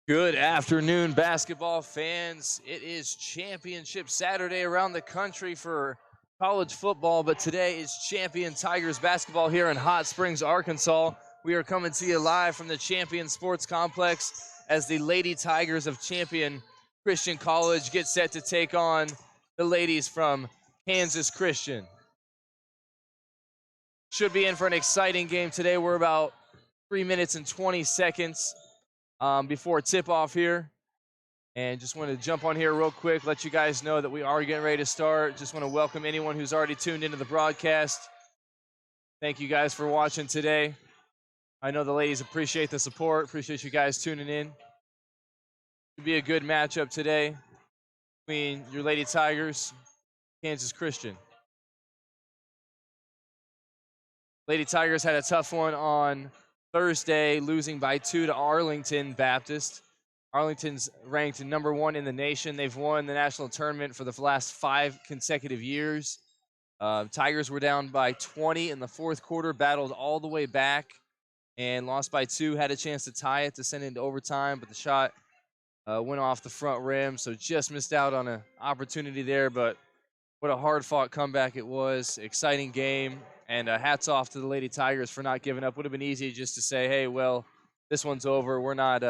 Good afternoon, basketball fans. It is Championship Saturday around the country for college football, but today is Champion Tigers basketball here in Hot Springs, Arkansas. We are coming to you live from the Champion Sports Complex as the Lady Tigers of Champion Christian College get set to take on the ladies from Kansas Christian. Should be in for an exciting game today. We're about 3 minutes and 20 seconds before tip-off here. And just want to jump on here real quick, let you guys know that we are getting ready to start. Just want to welcome anyone who's already tuned into the broadcast. Thank you guys for watching today. I know the ladies appreciate the support. Appreciate you guys tuning in. Should be a good matchup today between your Lady Tigers, Kansas Christian. Lady Tigers had a tough one on Thursday, losing by 2 to Arlington Baptist. Arlington's ranked number 1 in the nation. They've won the national tournament for the last 5 consecutive years. Tigers were down by 20 in the fourth quarter, battled all the way back, and lost by 2. Had a chance to tie it to send it into overtime, but the shot went off the front rim, so just missed out on an opportunity there. But what a hard-fought comeback it was. Exciting game, and hats off to the Lady Tigers for not giving up. Would have been easy just to say, hey, well, this one's over. We're not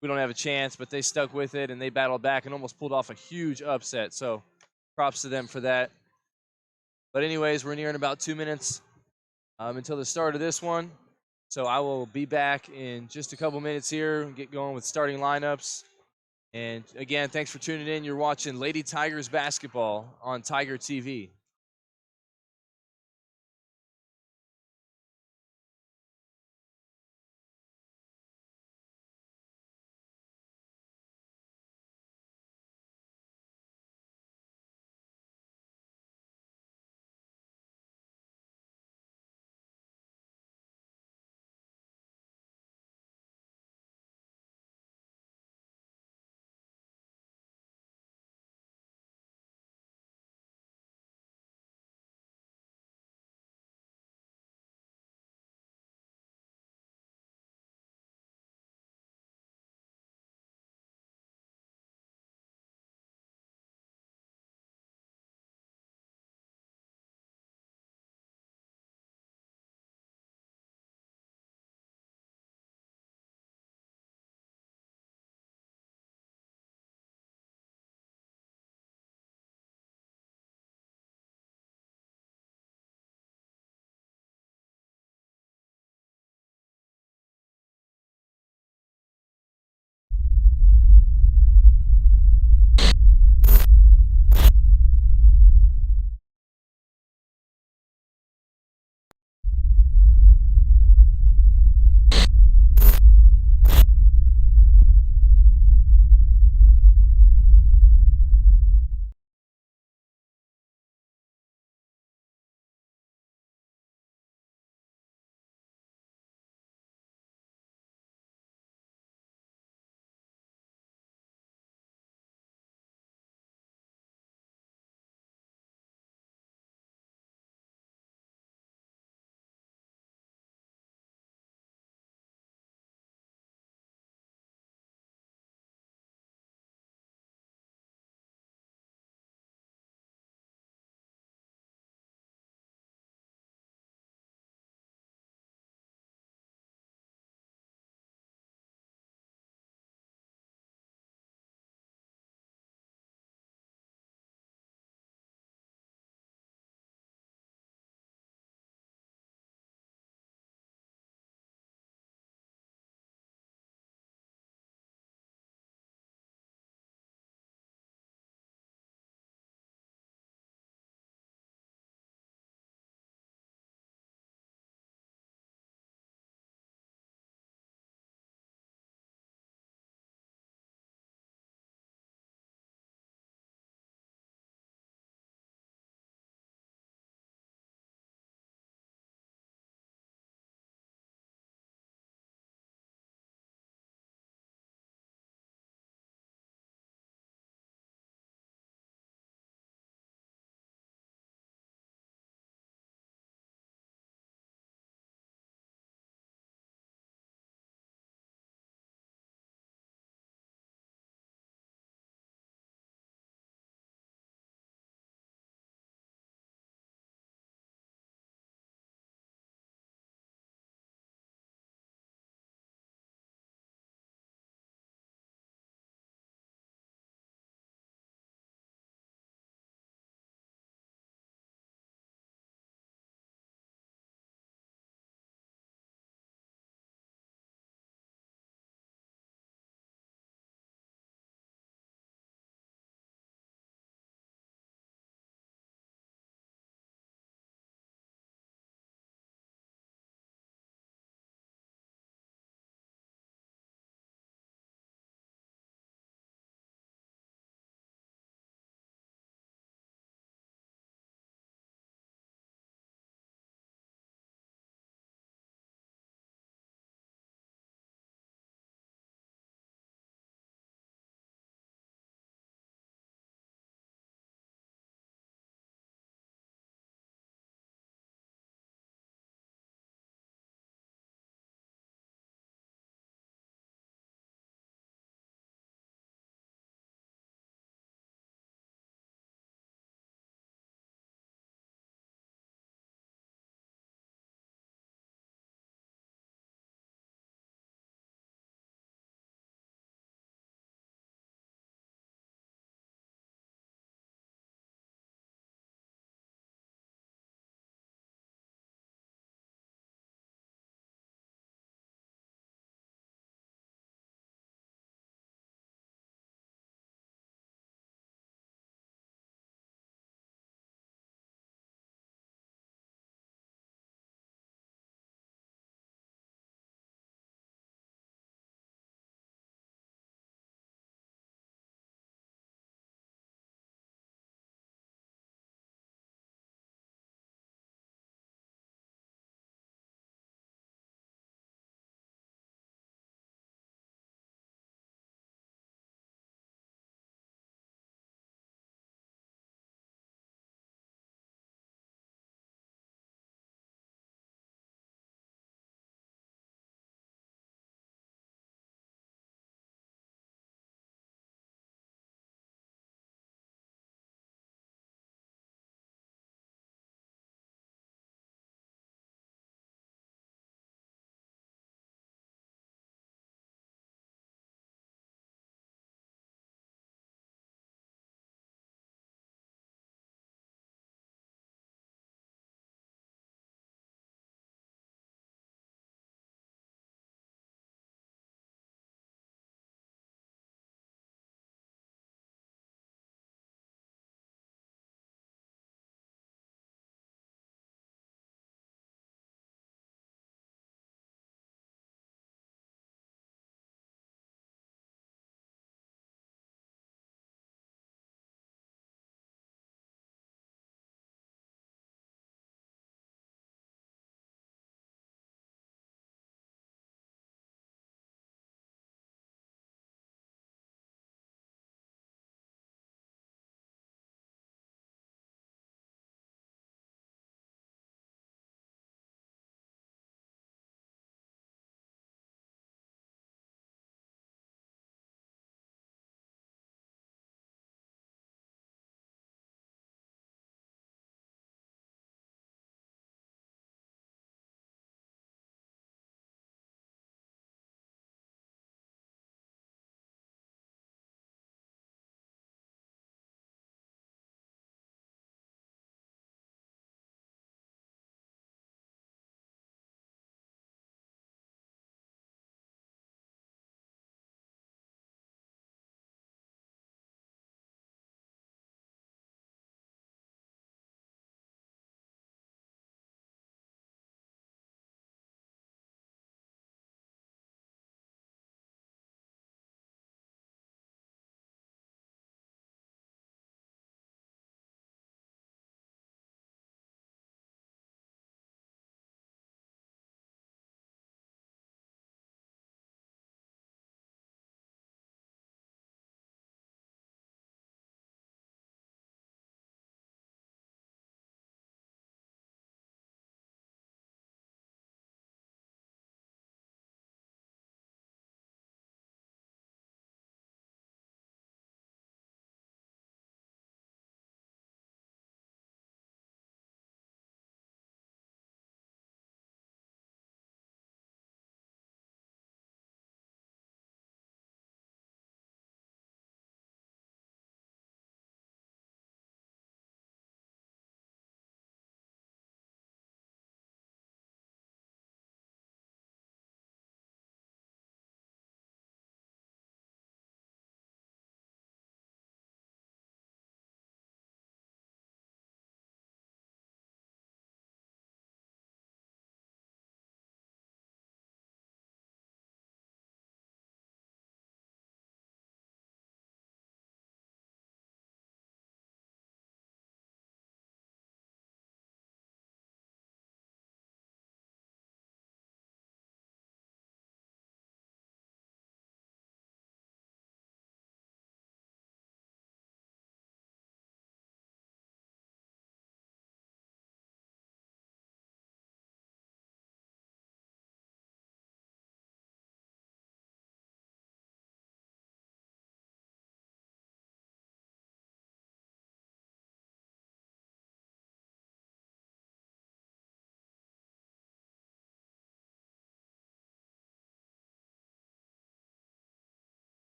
we don't have a chance, but they stuck with it, and they battled back and almost pulled off a huge upset. So props to them for that. But anyways, we're nearing about 2 minutes until the start of this one. So I will be back in just a couple minutes here and get going with starting lineups. And again, thanks for tuning in. You're watching Lady Tigers basketball on Tiger TV.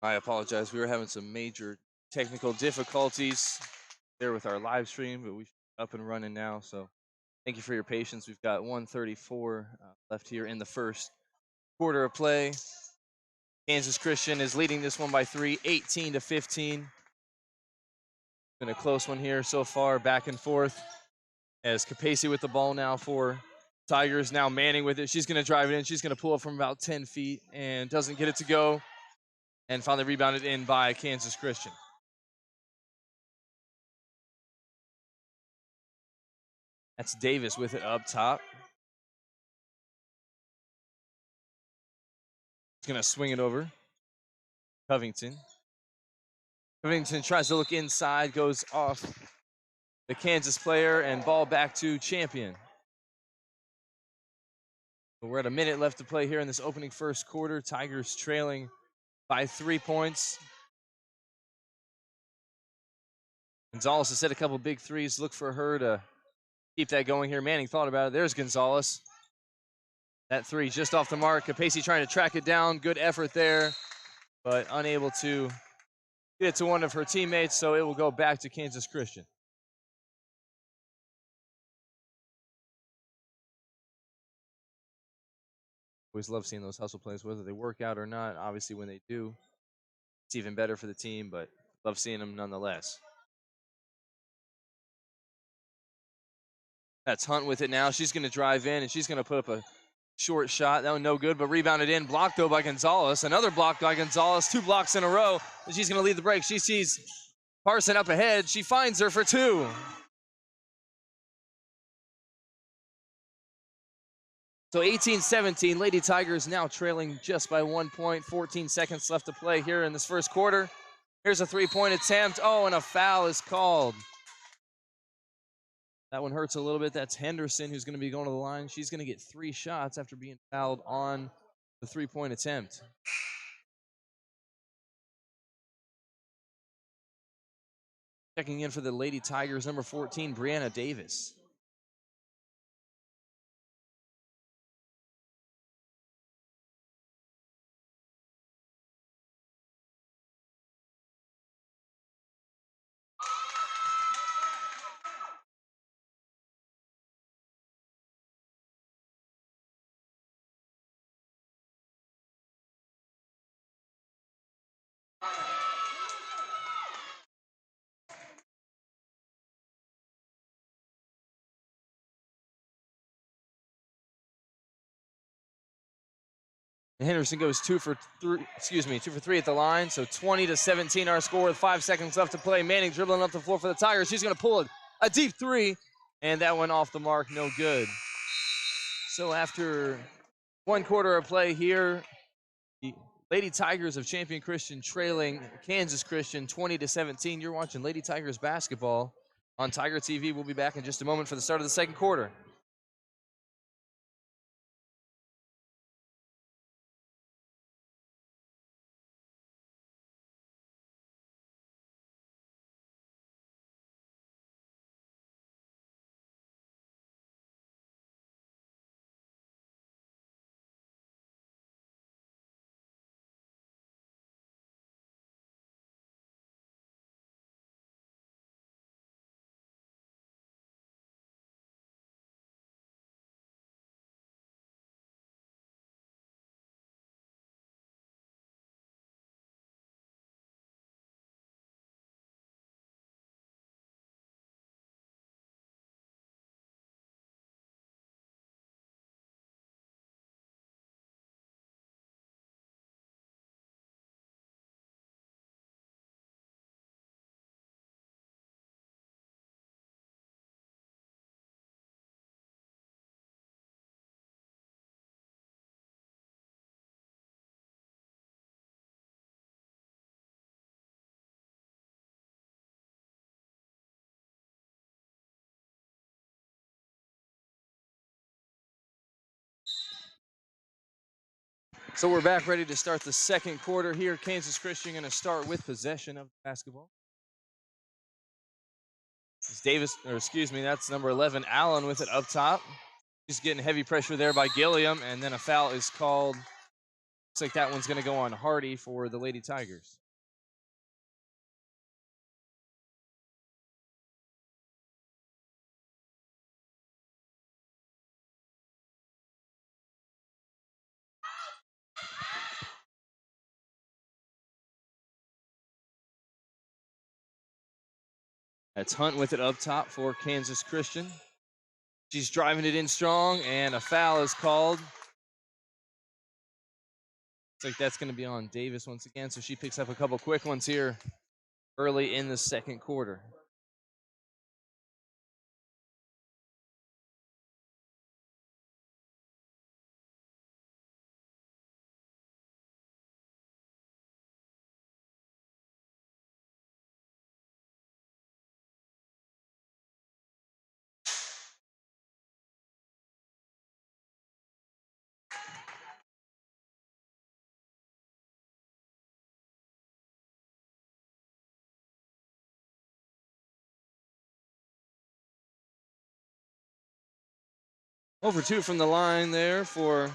I apologize. We were having some major technical difficulties there with our live stream, but we should be up and running now. So thank you for your patience. We've got 1:34 left here in the first quarter of play. Kansas Christian is leading this one by 3, 18-15. Been a close one here so far, back and forth. As Capacey with the ball now for Tigers. Now Manning with it. She's going to drive it in. She's going to pull it from about 10 feet and doesn't get it to go. And finally rebounded in by Kansas Christian. That's Davis with it up top. He's going to swing it over. Covington. Covington tries to look inside, goes off the Kansas player, and ball back to Champion. But we're at a minute left to play here in this opening first quarter. Tigers trailing by 3 points. Gonzalez has set a couple big threes. Look for her to keep that going here. Manning thought about it. There's Gonzalez. That three just off the mark. Capacey trying to track it down. Good effort there, but unable to get it to one of her teammates, so it will go back to Kansas Christian. Always love seeing those hustle plays, whether they work out or not. Obviously, when they do, it's even better for the team, but love seeing them nonetheless. That's Hunt with it now. She's going to drive in, and she's going to put up a short shot. That one no good, but rebounded in. Blocked, though, by Gonzalez. Another block by Gonzalez. 2 blocks in a row, and she's going to lead the break. She sees Parson up ahead. She finds her for 2. So 18-17, Lady Tigers now trailing just by 1 point. 14 seconds left to play here in this first quarter. Here's a 3-point attempt. Oh, and a foul is called. That one hurts a little bit. That's Henderson who's going to be going to the line. She's going to get 3 shots after being fouled on the 3-point attempt. Checking in for the Lady Tigers, number 14, Brianna Davis. Henderson goes 2 for 3 at the line. So 20-17 our score with 5 seconds left to play. Manning dribbling up the floor for the Tigers. She's going to pull a deep 3, and that went off the mark, no good. So after 1 quarter of play here, the Lady Tigers of Champion Christian trailing Kansas Christian 20-17. You're watching Lady Tigers basketball on Tiger TV. We'll be back in just a moment for the start of the second quarter. So we're back ready to start the second quarter here. Kansas Christian going to start with possession of the basketball. It's Davis, or excuse me, that's number 11, Allen with it up top. He's getting heavy pressure there by Gilliam, and then a foul is called Looks like that one's going to go on Hardy for the Lady Tigers. That's Hunt with it up top for Kansas Christian. She's driving it in strong, and a foul is called. Looks like that's going to be on Davis once again, so she picks up a couple quick ones here early in the second quarter. Over 2 from the line there for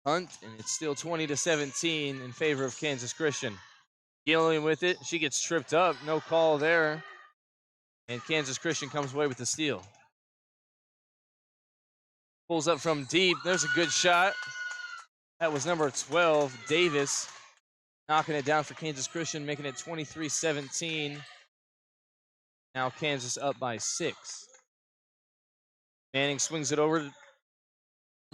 Hunt, and it's still 20-17 in favor of Kansas Christian. Dealing with it, she gets tripped up, no call there, and Kansas Christian comes away with the steal. Pulls up from deep, there's a good shot. That was number 12, Davis, knocking it down for Kansas Christian, making it 23-17. Now Kansas up by 6. Manning swings it over to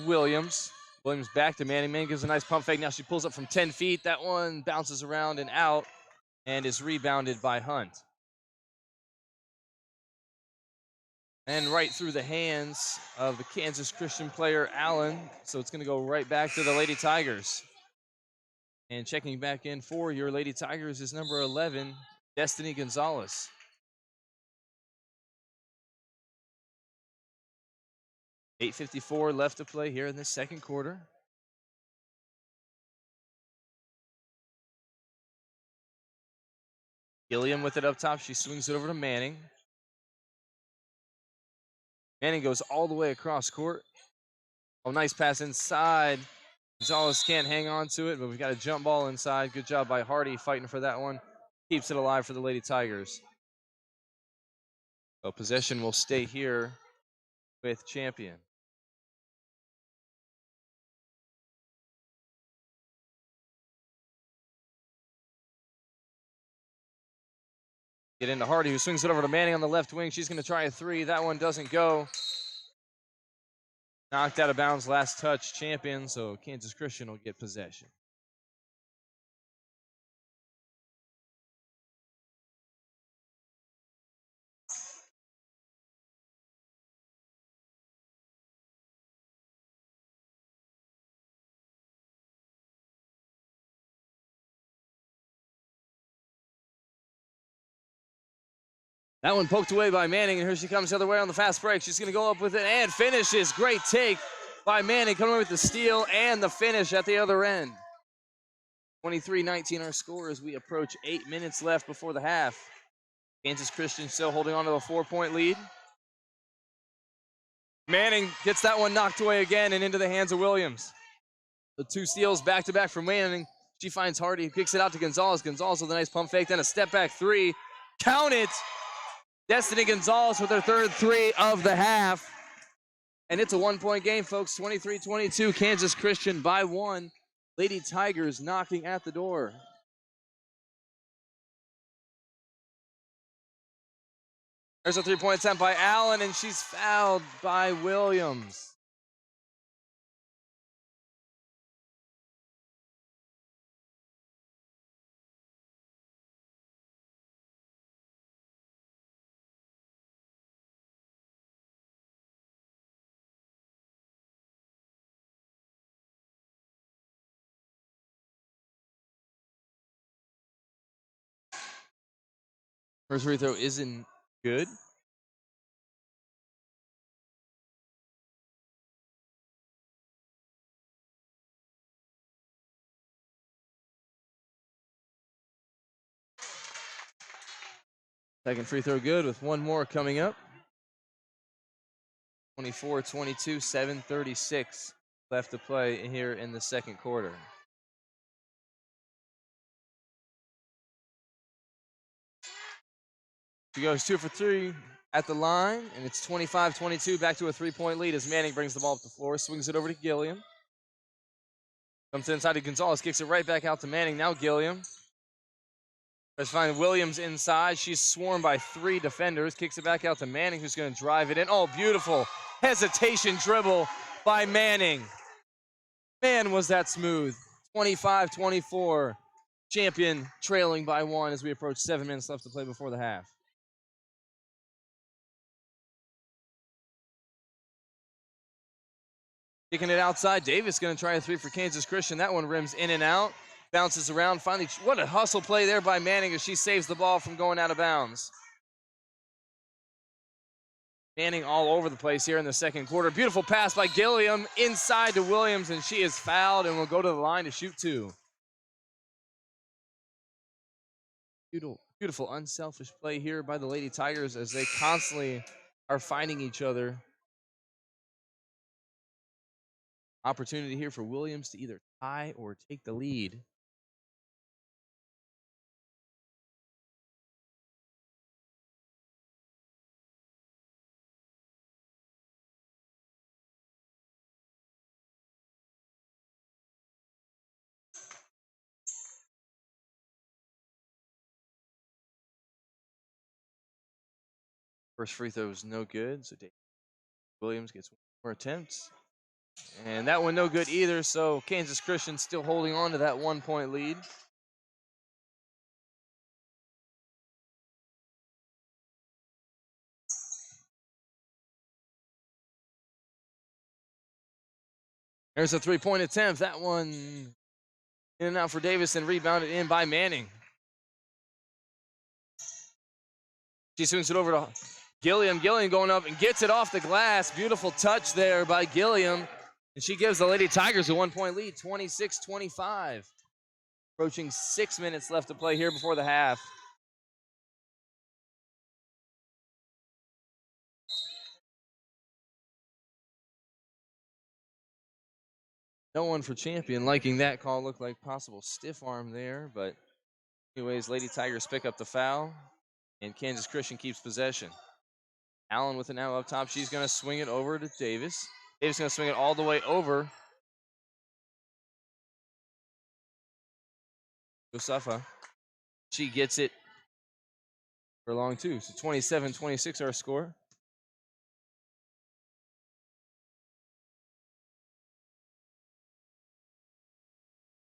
Williams. Williams back to Manning. Manning gives a nice pump fake. Now she pulls up from 10 feet. That one bounces around and out and is rebounded by Hunt. And right through the hands of the Kansas Christian player, Allen. So it's going to go right back to the Lady Tigers. And checking back in for your Lady Tigers is number 11, Destiny Gonzalez. .854 left to play here in the second quarter. Gilliam with it up top. She swings it over to Manning. Manning goes all the way across court. Oh, nice pass inside. Gonzalez can't hang on to it, but we've got a jump ball inside. Good job by Hardy fighting for that one. Keeps it alive for the Lady Tigers. So possession will stay here with Champion. Get into Hardy, who swings it over to Manning on the left wing. She's going to try a 3. That one doesn't go. Knocked out of bounds, last touch, Champion, so Kansas Christian will get possession. That one poked away by Manning, and here she comes the other way on the fast break. She's going to go up with it and finishes. Great take by Manning, coming with the steal and the finish at the other end. 23-19 our score as we approach 8 minutes left before the half. Kansas Christian still holding on to a 4-point lead. Manning gets that one knocked away again and into the hands of Williams. The 2 steals back-to-back from Manning. She finds Hardy, kicks it out to Gonzalez. Gonzalez with a nice pump fake, then a step-back 3. Count it! Destiny Gonzalez with her third 3 of the half. And it's a 1-point game, folks. 23-22, Kansas Christian by 1. Lady Tigers knocking at the door. There's a 3-point attempt by Allen, and she's fouled by Williams. First free throw isn't good. Second free throw good with one more coming up. 24-22, 7:36 left to play here in the second quarter. She goes 2 for 3 at the line, and it's 25-22, back to a 3-point lead as Manning brings the ball up the floor, swings it over to Gilliam. Comes inside to Gonzalez, kicks it right back out to Manning. Now Gilliam. Let's find Williams inside. She's swarmed by 3 defenders. Kicks it back out to Manning, who's going to drive it in. Oh, beautiful hesitation dribble by Manning. Man, was that smooth. 25-24. Champion trailing by 1 as we approach 7 minutes left to play before the half. Kicking it outside. Davis going to try a 3 for Kansas Christian. That one rims in and out. Bounces around. Finally, what a hustle play there by Manning as she saves the ball from going out of bounds. Manning all over the place here in the second quarter. Beautiful pass by Gilliam inside to Williams, and she is fouled and will go to the line to shoot 2. Beautiful, unselfish play here by the Lady Tigers as they constantly are finding each other. Opportunity here for Williams to either tie or take the lead. First free throw is no good, so Williams gets 1 more attempt. And that one no good either, so Kansas Christian still holding on to that 1-point lead. There's a 3-point attempt. That one in and out for Davis and rebounded in by Manning. She swings it over to Gilliam. Gilliam going up and gets it off the glass. Beautiful touch there by Gilliam. And she gives the Lady Tigers a 1-point lead, 26-25. Approaching 6 minutes left to play here before the half. No one for Champion liking that call. Looked like possible stiff arm there, but anyways, Lady Tigers pick up the foul, and Kansas Christian keeps possession. Allen with it now up top. She's going to swing it over to Davis. Davis going to swing it all the way over. Josefa. She gets it for long too. So 27-26 our score.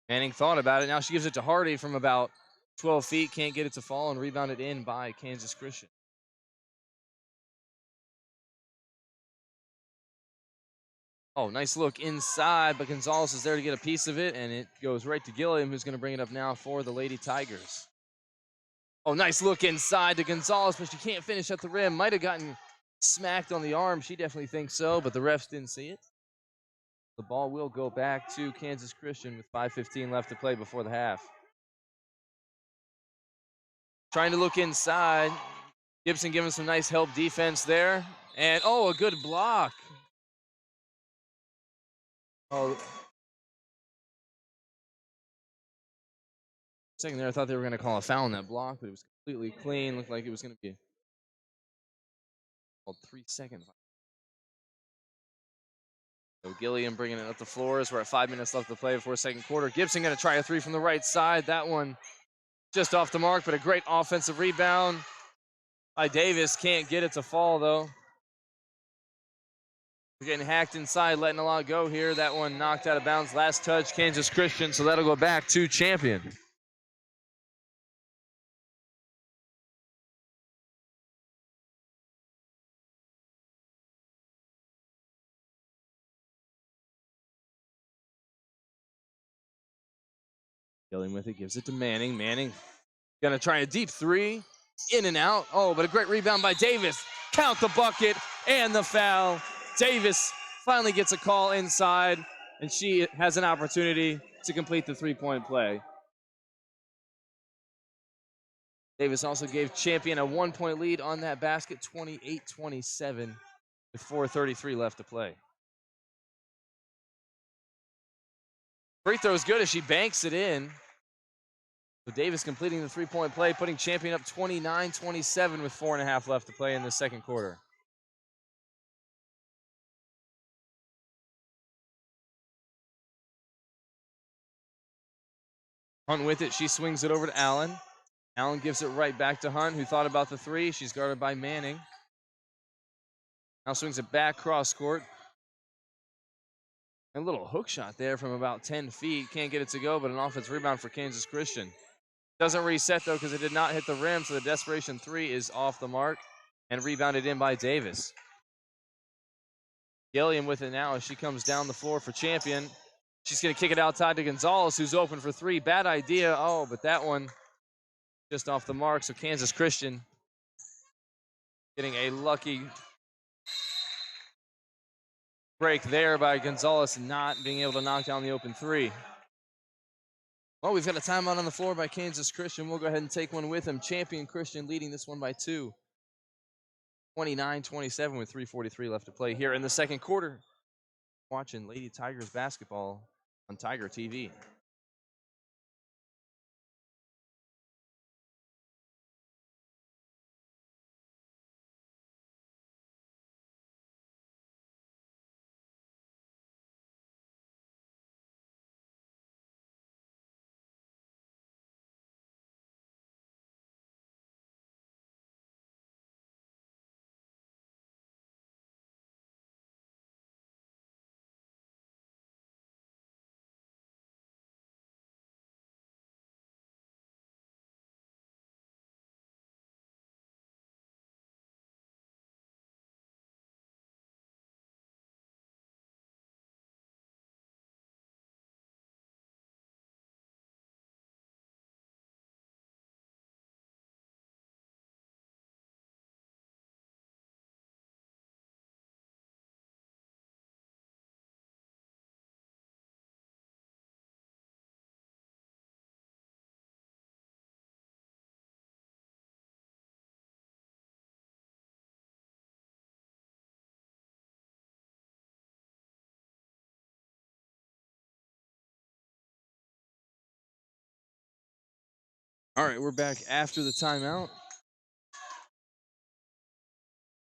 Manning thought about it. Now she gives it to Hardy from about 12 feet. Can't get it to fall and rebounded in by Kansas Christian. Oh, nice look inside, but Gonzalez is there to get a piece of it, and it goes right to Gilliam, who's going to bring it up now for the Lady Tigers. Oh, nice look inside to Gonzalez, but she can't finish at the rim. Might have gotten smacked on the arm. She definitely thinks so, but the refs didn't see it. The ball will go back to Kansas Christian with 5:15 left to play before the half. Trying to look inside. Gibson giving some nice help defense there. And, oh, a good block. Oh, second there, I thought they were going to call a foul on that block, but it was completely clean. Looked like it was going to be called 3 seconds. So Gilliam bringing it up the floors. We're at 5 minutes left to play before second quarter. Gibson going to try a 3 from the right side. That one just off the mark, but a great offensive rebound by Davis. Can't get it to fall, though. We're getting hacked inside, letting a lot go here. That one knocked out of bounds. Last touch, Kansas Christian, so that'll go back to Champion. Gilliam with it, gives it to Manning. Manning gonna try a deep 3, in and out. Oh, but a great rebound by Davis. Count the bucket and the foul. Davis finally gets a call inside, and she has an opportunity to complete the 3-point play. Davis also gave Champion a 1-point lead on that basket, 28-27, with 4:33 left to play. Free throw is good as she banks it in. So Davis completing the three-point play, putting Champion up 29-27 with 4.5 left to play in the second quarter. Hunt with it. She swings it over to Allen. Allen gives it right back to Hunt, who thought about the three. She's guarded by Manning. Now swings it back cross court. A little hook shot there from about 10 feet. Can't get it to go, but an offensive rebound for Kansas Christian. Doesn't reset, though, because it did not hit the rim, so the desperation three is off the mark and rebounded in by Davis. Gilliam with it now as she comes down the floor for Champion. She's going to kick it outside to Gonzalez, who's open for three. Bad idea. Oh, but that one just off the mark, so Kansas Christian getting a lucky break there by Gonzalez, not being able to knock down the open three. Well, we've got a timeout on the floor by Kansas Christian. We'll go ahead and take one with him. Champion Christian leading this one by 2. 29-27 with 3:43 left to play here in the second quarter. Watching Lady Tigers basketball on Tiger TV. All right, we're back after the timeout.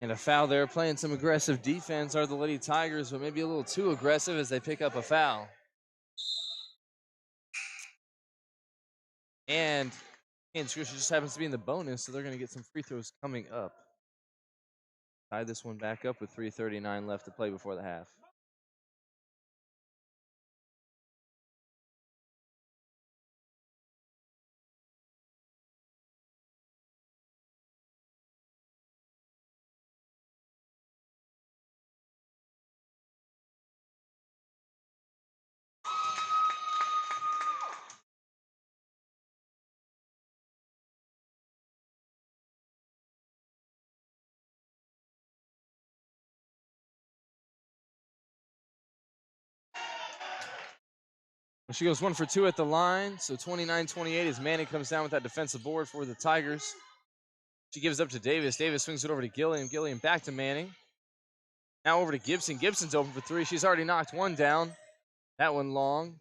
And a foul there. Playing some aggressive defense are the Lady Tigers, but maybe a little too aggressive as they pick up a foul. And Kansas Christian just happens to be in the bonus, so they're going to get some free throws coming up. Tie this one back up with 3:39 left to play before the half. She goes 1 for 2 at the line, so 29-28 as Manning comes down with that defensive board for the Tigers. She gives up to Davis. Davis swings it over to Gilliam. Gilliam back to Manning. Now over to Gibson. Gibson's open for 3. She's already knocked one down. That one long.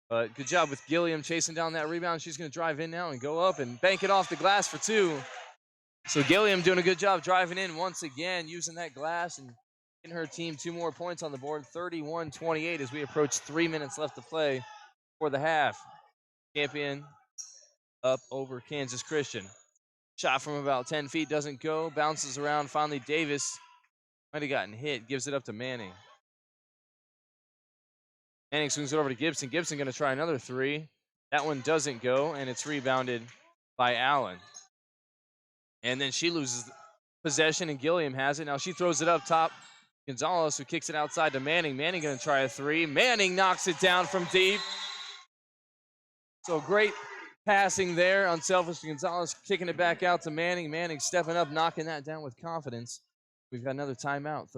But good job with Gilliam chasing down that rebound. She's going to drive in now and go up and bank it off the glass for 2. So Gilliam doing a good job driving in once again, using that glass and getting her team 2 more points on the board. 31-28 as we approach 3 minutes left to play for the half. Champion up over Kansas Christian. Shot from about 10 feet doesn't go. Bounces around. Finally, Davis might have gotten hit. Gives it up to Manning. Manning swings it over to Gibson. Gibson going to try another 3. That one doesn't go, and it's rebounded by Allen. And then she loses possession, and Gilliam has it. Now she throws it up top. Gonzalez, who kicks it outside to Manning. Manning going to try a 3. Manning knocks it down from deep. So great passing there. Unselfish Gonzalez kicking it back out to Manning. Manning stepping up, knocking that down with confidence. We've got another timeout.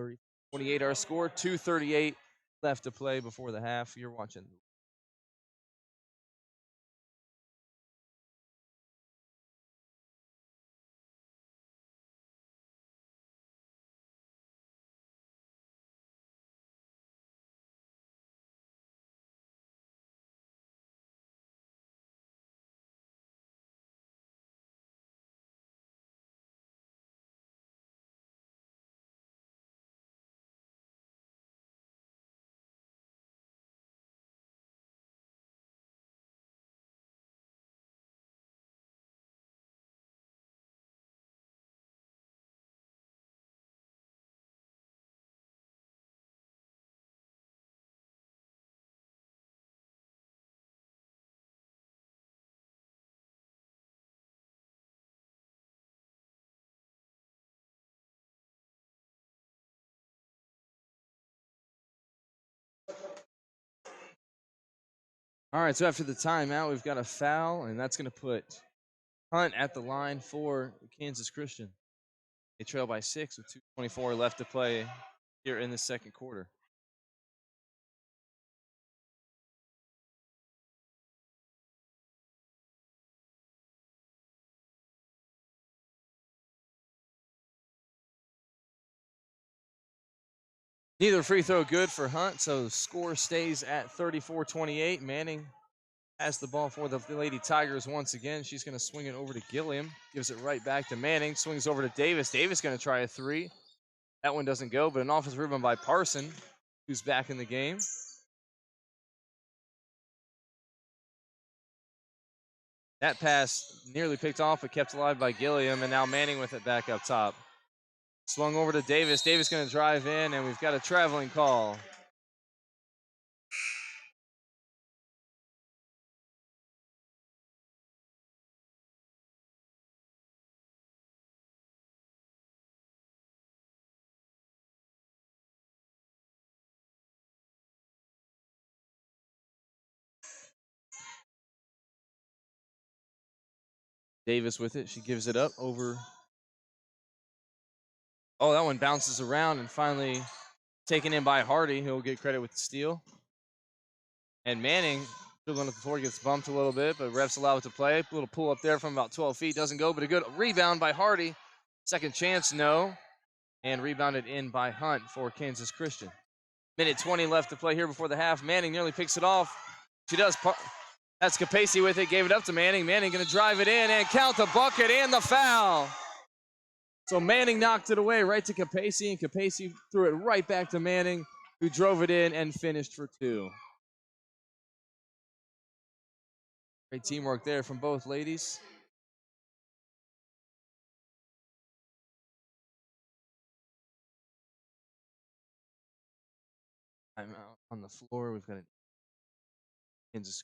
30-28 our score. 2:38 left to play before the half. You're watching All right, so after the timeout, we've got a foul, and that's going to put Hunt at the line for Kansas Christian. They trail by 6 with 2:24 left to play here in the second quarter. Neither free throw good for Hunt, so the score stays at 34-28. Manning has the ball for the Lady Tigers once again. She's going to swing it over to Gilliam. Gives it right back to Manning. Swings over to Davis. Davis going to try a three. That one doesn't go, but an offensive rebound by Parson, who's back in the game. That pass nearly picked off, but kept alive by Gilliam, and now Manning with it back up top. Swung over to Davis. Davis going to drive in, and we've got a traveling call. Davis with it. She gives it up over. Oh, that one bounces around and finally taken in by Hardy, who'll get credit with the steal. And Manning, dribbling at the floor, gets bumped a little bit, but refs allow it to play. A little pull up there from about 12 feet. Doesn't go, but a good rebound by Hardy. Second chance, no. And rebounded in by Hunt for Kansas Christian. Minute 20 left to play here before the half. Manning nearly picks it off. She does. That's Capacey with it. Gave it up to Manning. Manning going to drive it in and count the bucket and the foul. So Manning knocked it away right to Capacey, and Capacey threw it right back to Manning, who drove it in and finished for two. Great teamwork there from both ladies. I'm out on the floor. We've got a Kansas.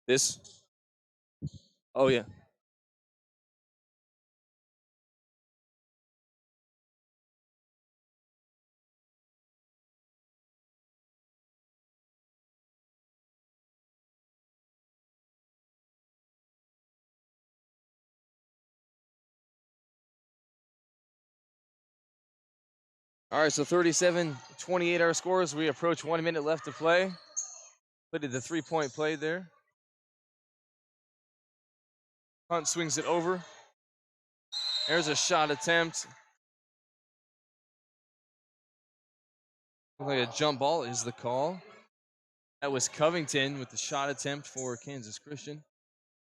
This? Oh, yeah. All right, so 37-28 our scores. We approach 1 minute left to play. Played the three-point play there. Hunt swings it over. There's a shot attempt. Looks like a jump ball is the call. That was Covington with the shot attempt for Kansas Christian.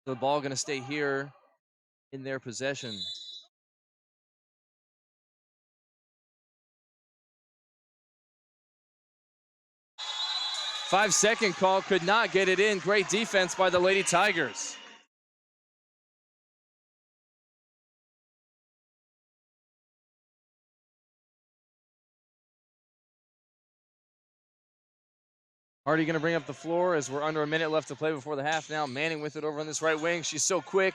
The ball going to stay here in their possession. Five-second call, could not get it in. Great defense by the Lady Tigers. Hardy going to bring up the floor as we're under a minute left to play before the half now. Manning with it over on this right wing. She's so quick.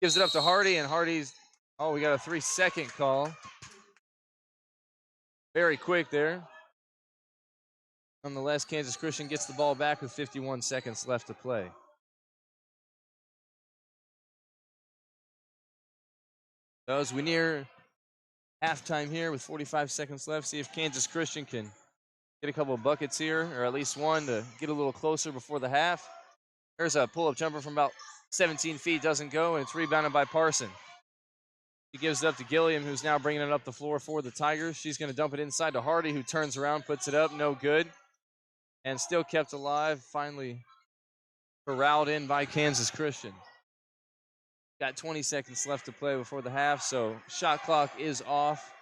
Gives it up to Hardy, and Hardy's, oh, we got a 3-second call. Very quick there. Nonetheless, Kansas Christian gets the ball back with 51 seconds left to play. So as we near halftime here with 45 seconds left, see if Kansas Christian can get a couple of buckets here, or at least one to get a little closer before the half. There's a pull-up jumper from about 17 feet, doesn't go, and it's rebounded by Parson. He gives it up to Gilliam, who's now bringing it up the floor for the Tigers. She's going to dump it inside to Hardy, who turns around, puts it up, no good. And still kept alive, finally corralled in by Kansas Christian. Got 20 seconds left to play before the half, so shot clock is off.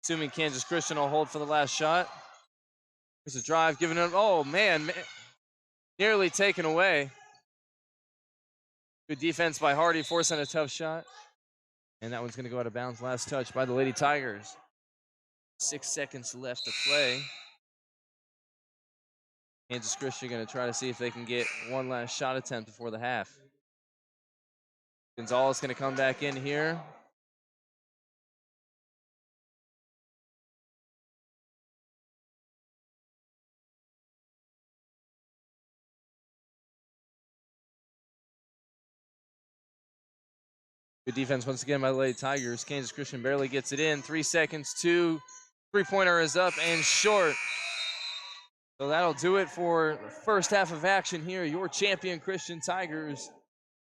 Assuming Kansas Christian will hold for the last shot. Here's a drive, giving it, oh man, nearly taken away. Good defense by Hardy, forcing a tough shot. And that one's going to go out of bounds. Last touch by the Lady Tigers. 6 seconds left to play. Kansas Christian going to try to see if they can get one last shot attempt before the half. Gonzalez going to come back in here. Good defense once again by the Lady Tigers. Kansas Christian barely gets it in. 3 seconds, 2. Three-pointer is up and short. So that'll do it for the first half of action here. Your champion Christian Tigers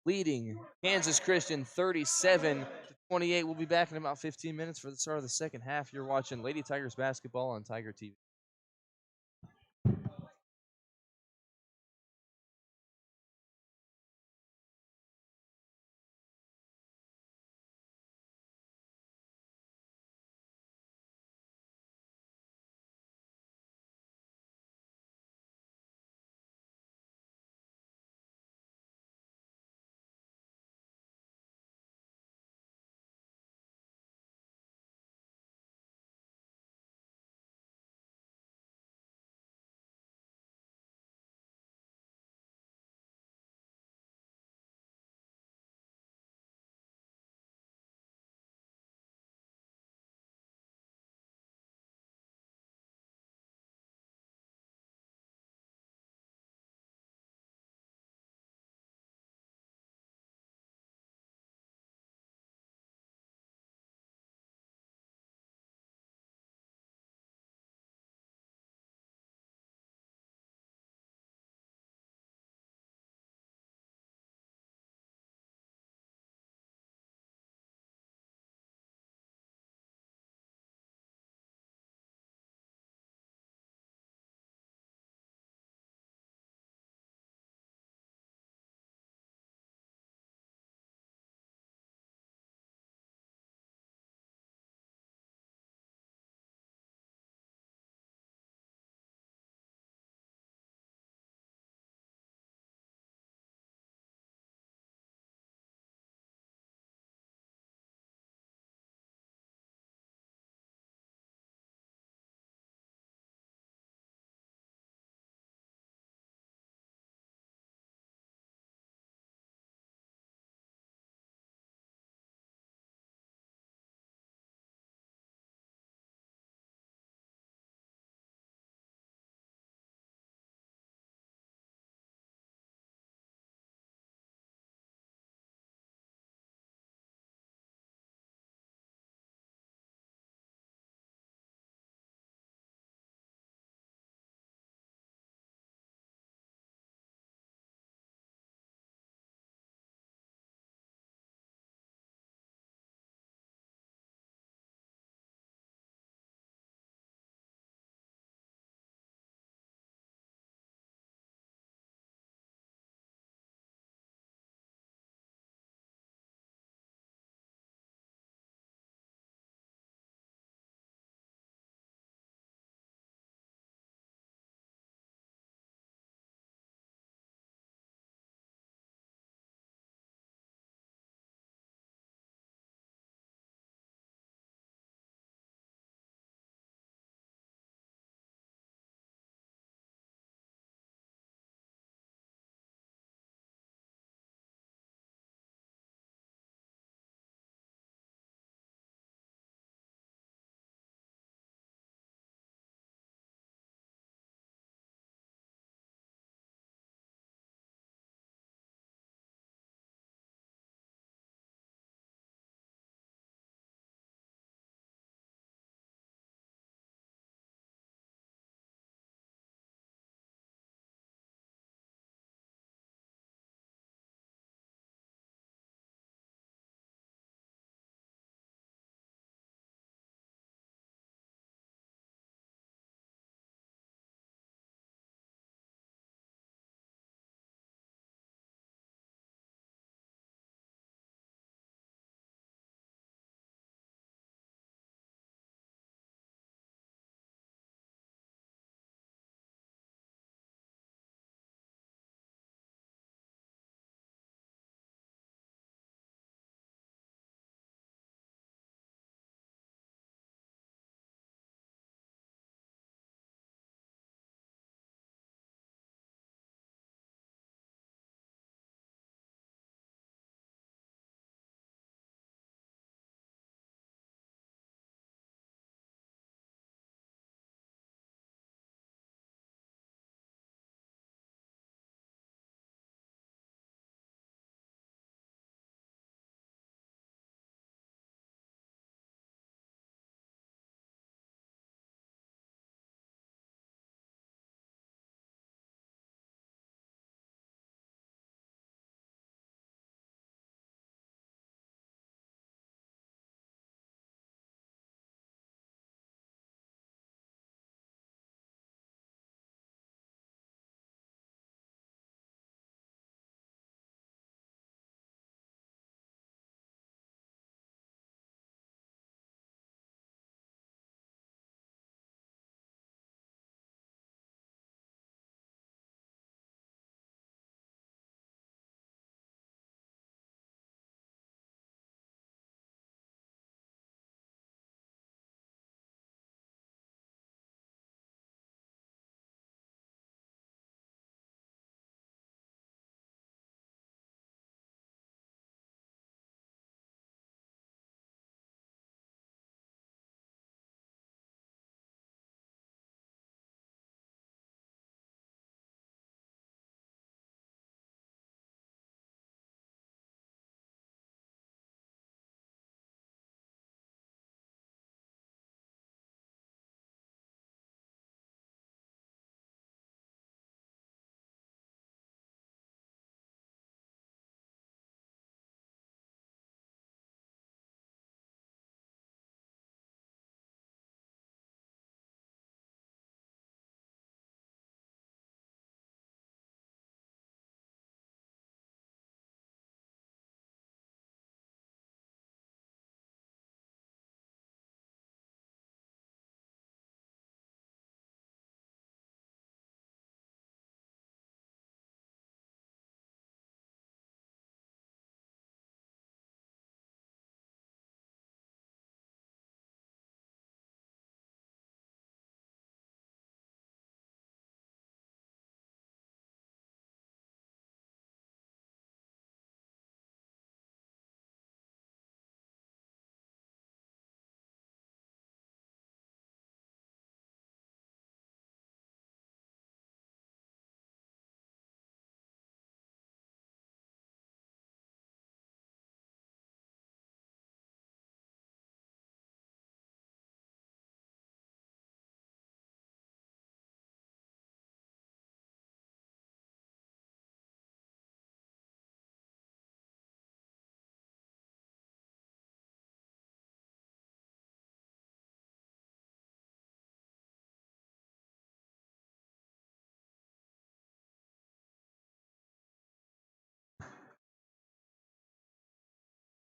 leading Kansas Christian 37-28. We'll be back in about 15 minutes for the start of the second half. You're watching Lady Tigers basketball on Tiger TV.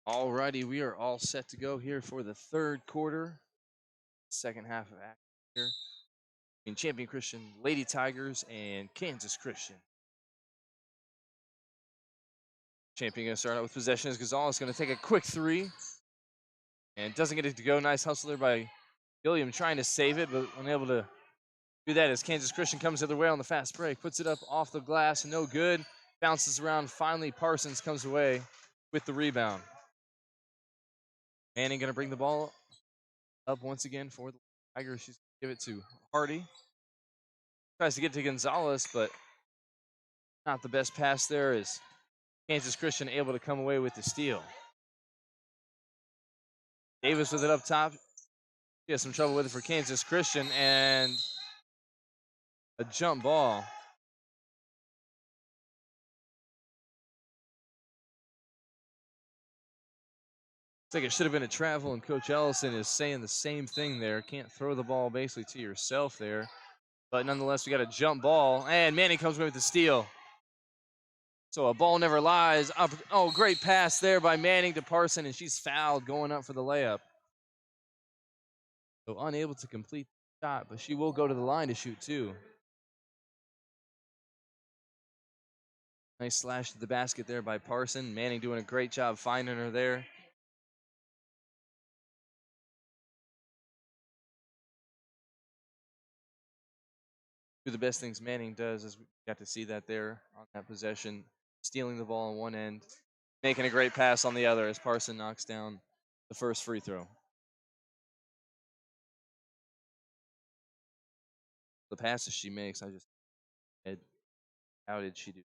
Alrighty, we are all set to go here for the third quarter, second half of action here in Champion Christian, Lady Tigers, and Kansas Christian. Champion going to start out with possession as Gonzalez going to take a quick three. And doesn't get it to go. Nice hustle there by Gilliam trying to save it, but unable to do that as Kansas Christian comes the other way on the fast break. Puts it up off the glass, no good. Bounces around. Finally, Parsons comes away with the rebound. Manning going to bring the ball up once again for the Tigers. She's going to give it to Hardy. Tries to get to Gonzalez, but not the best pass there as Kansas Christian able to come away with the steal. Davis with it up top. She has some trouble with it for Kansas Christian, and a jump ball. Looks like it should have been a travel, and Coach Ellison is saying the same thing there. Can't throw the ball basically to yourself there. But nonetheless, we got a jump ball, and Manning comes away with the steal. So a ball never lies. Oh, great pass there by Manning to Parson, and she's fouled going up for the layup. So unable to complete the shot, but she will go to the line to shoot too. Nice slash to the basket there by Parson. Manning doing a great job finding her there. Two of the best things Manning does is we got to see that there on that possession, stealing the ball on one end, making a great pass on the other as Parson knocks down the first free throw. The passes she makes, how did she do?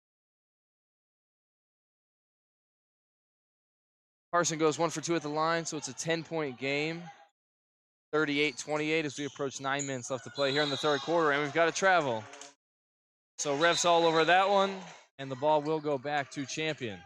Parson goes 1 for 2 at the line, so it's a 10-point game. 38-28 as we approach 9 minutes left to play here in the third quarter, and we've got to travel. So refs all over that one, and the ball will go back to Champion.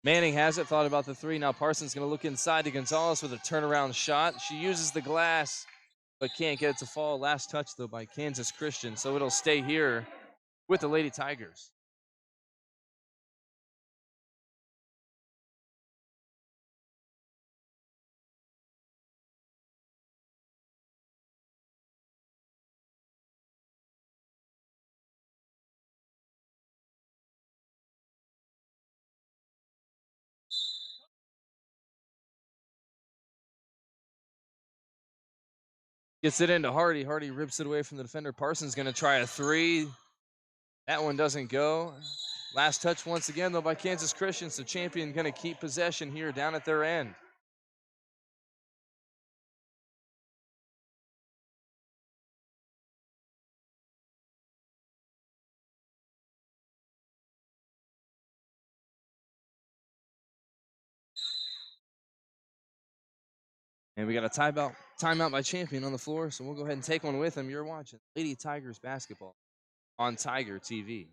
Manning has it, thought about the three. Now Parsons going to look inside to Gonzalez with a turnaround shot. She uses the glass, but can't get it to fall. Last touch, though, by Kansas Christian, so it'll stay here with the Lady Tigers. Gets it into Hardy. Hardy rips it away from the defender. Parsons going to try a three. That one doesn't go. Last touch once again, though, by Kansas Christian. So Champion going to keep possession here down at their end. And we got a timeout by Champion on the floor, so we'll go ahead and take one with them. You're watching Lady Tigers basketball on Tiger TV.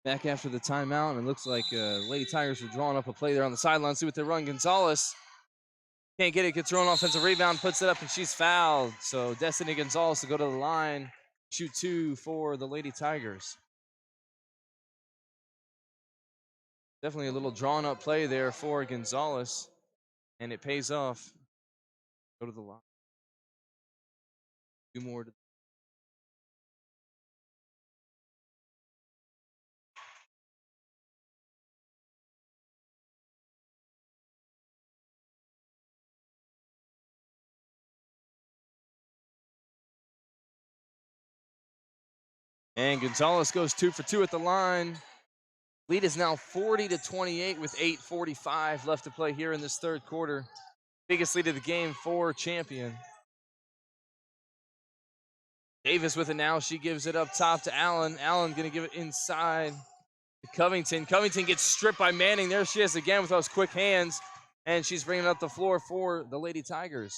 Back after the timeout, and it looks like Lady Tigers are drawing up a play there on the sideline. See what they run. Gonzalez can't get it, gets her own offensive rebound, puts it up, and she's fouled. So Destiny Gonzalez to go to the line, shoot two for the Lady Tigers. Definitely a little drawn up play there for Gonzalez, and it pays off. Go to the line. 2 more. And Gonzalez goes 2 for 2 at the line. Lead is now 40-28 with 8:45 left to play here in this third quarter. Biggest lead of the game for Champion. Davis with it now. She gives it up top to Allen. Allen going to give it inside to Covington. Covington gets stripped by Manning. There she is again with those quick hands. And she's bringing it up the floor for the Lady Tigers.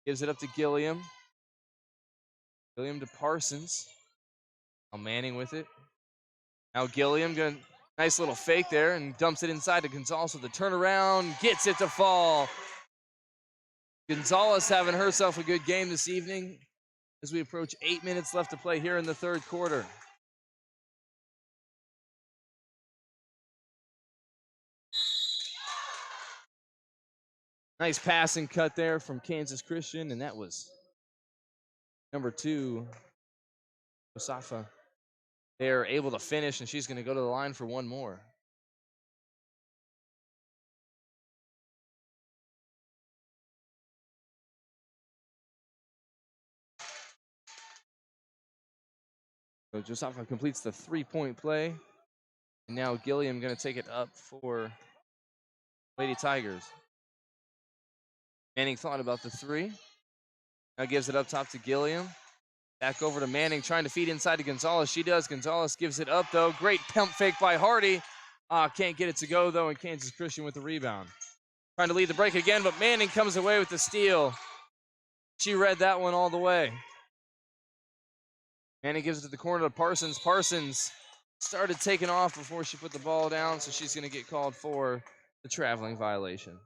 Gives it up to Gilliam. Gilliam to Parsons. Now Manning with it. Now Gilliam going nice little fake there and dumps it inside to Gonzalez with the turnaround. Gets it to fall. Gonzalez having herself a good game this evening as we approach 8 minutes left to play here in the third quarter. Nice passing cut there from Kansas Christian, and that was number 2, Osafa. They're able to finish, and she's going to go to the line for one more. So Josafa completes the 3-point play. And now Gilliam going to take it up for Lady Tigers. Manning thought about the 3. Now gives it up top to Gilliam. Back over to Manning, trying to feed inside to Gonzalez. She does. Gonzalez gives it up, though. Great pump fake by Hardy. Can't get it to go, though, and Kansas Christian with the rebound. Trying to lead the break again, but Manning comes away with the steal. She read that one all the way. Manning gives it to the corner to Parsons. Parsons started taking off before she put the ball down, so she's going to get called for the traveling violation.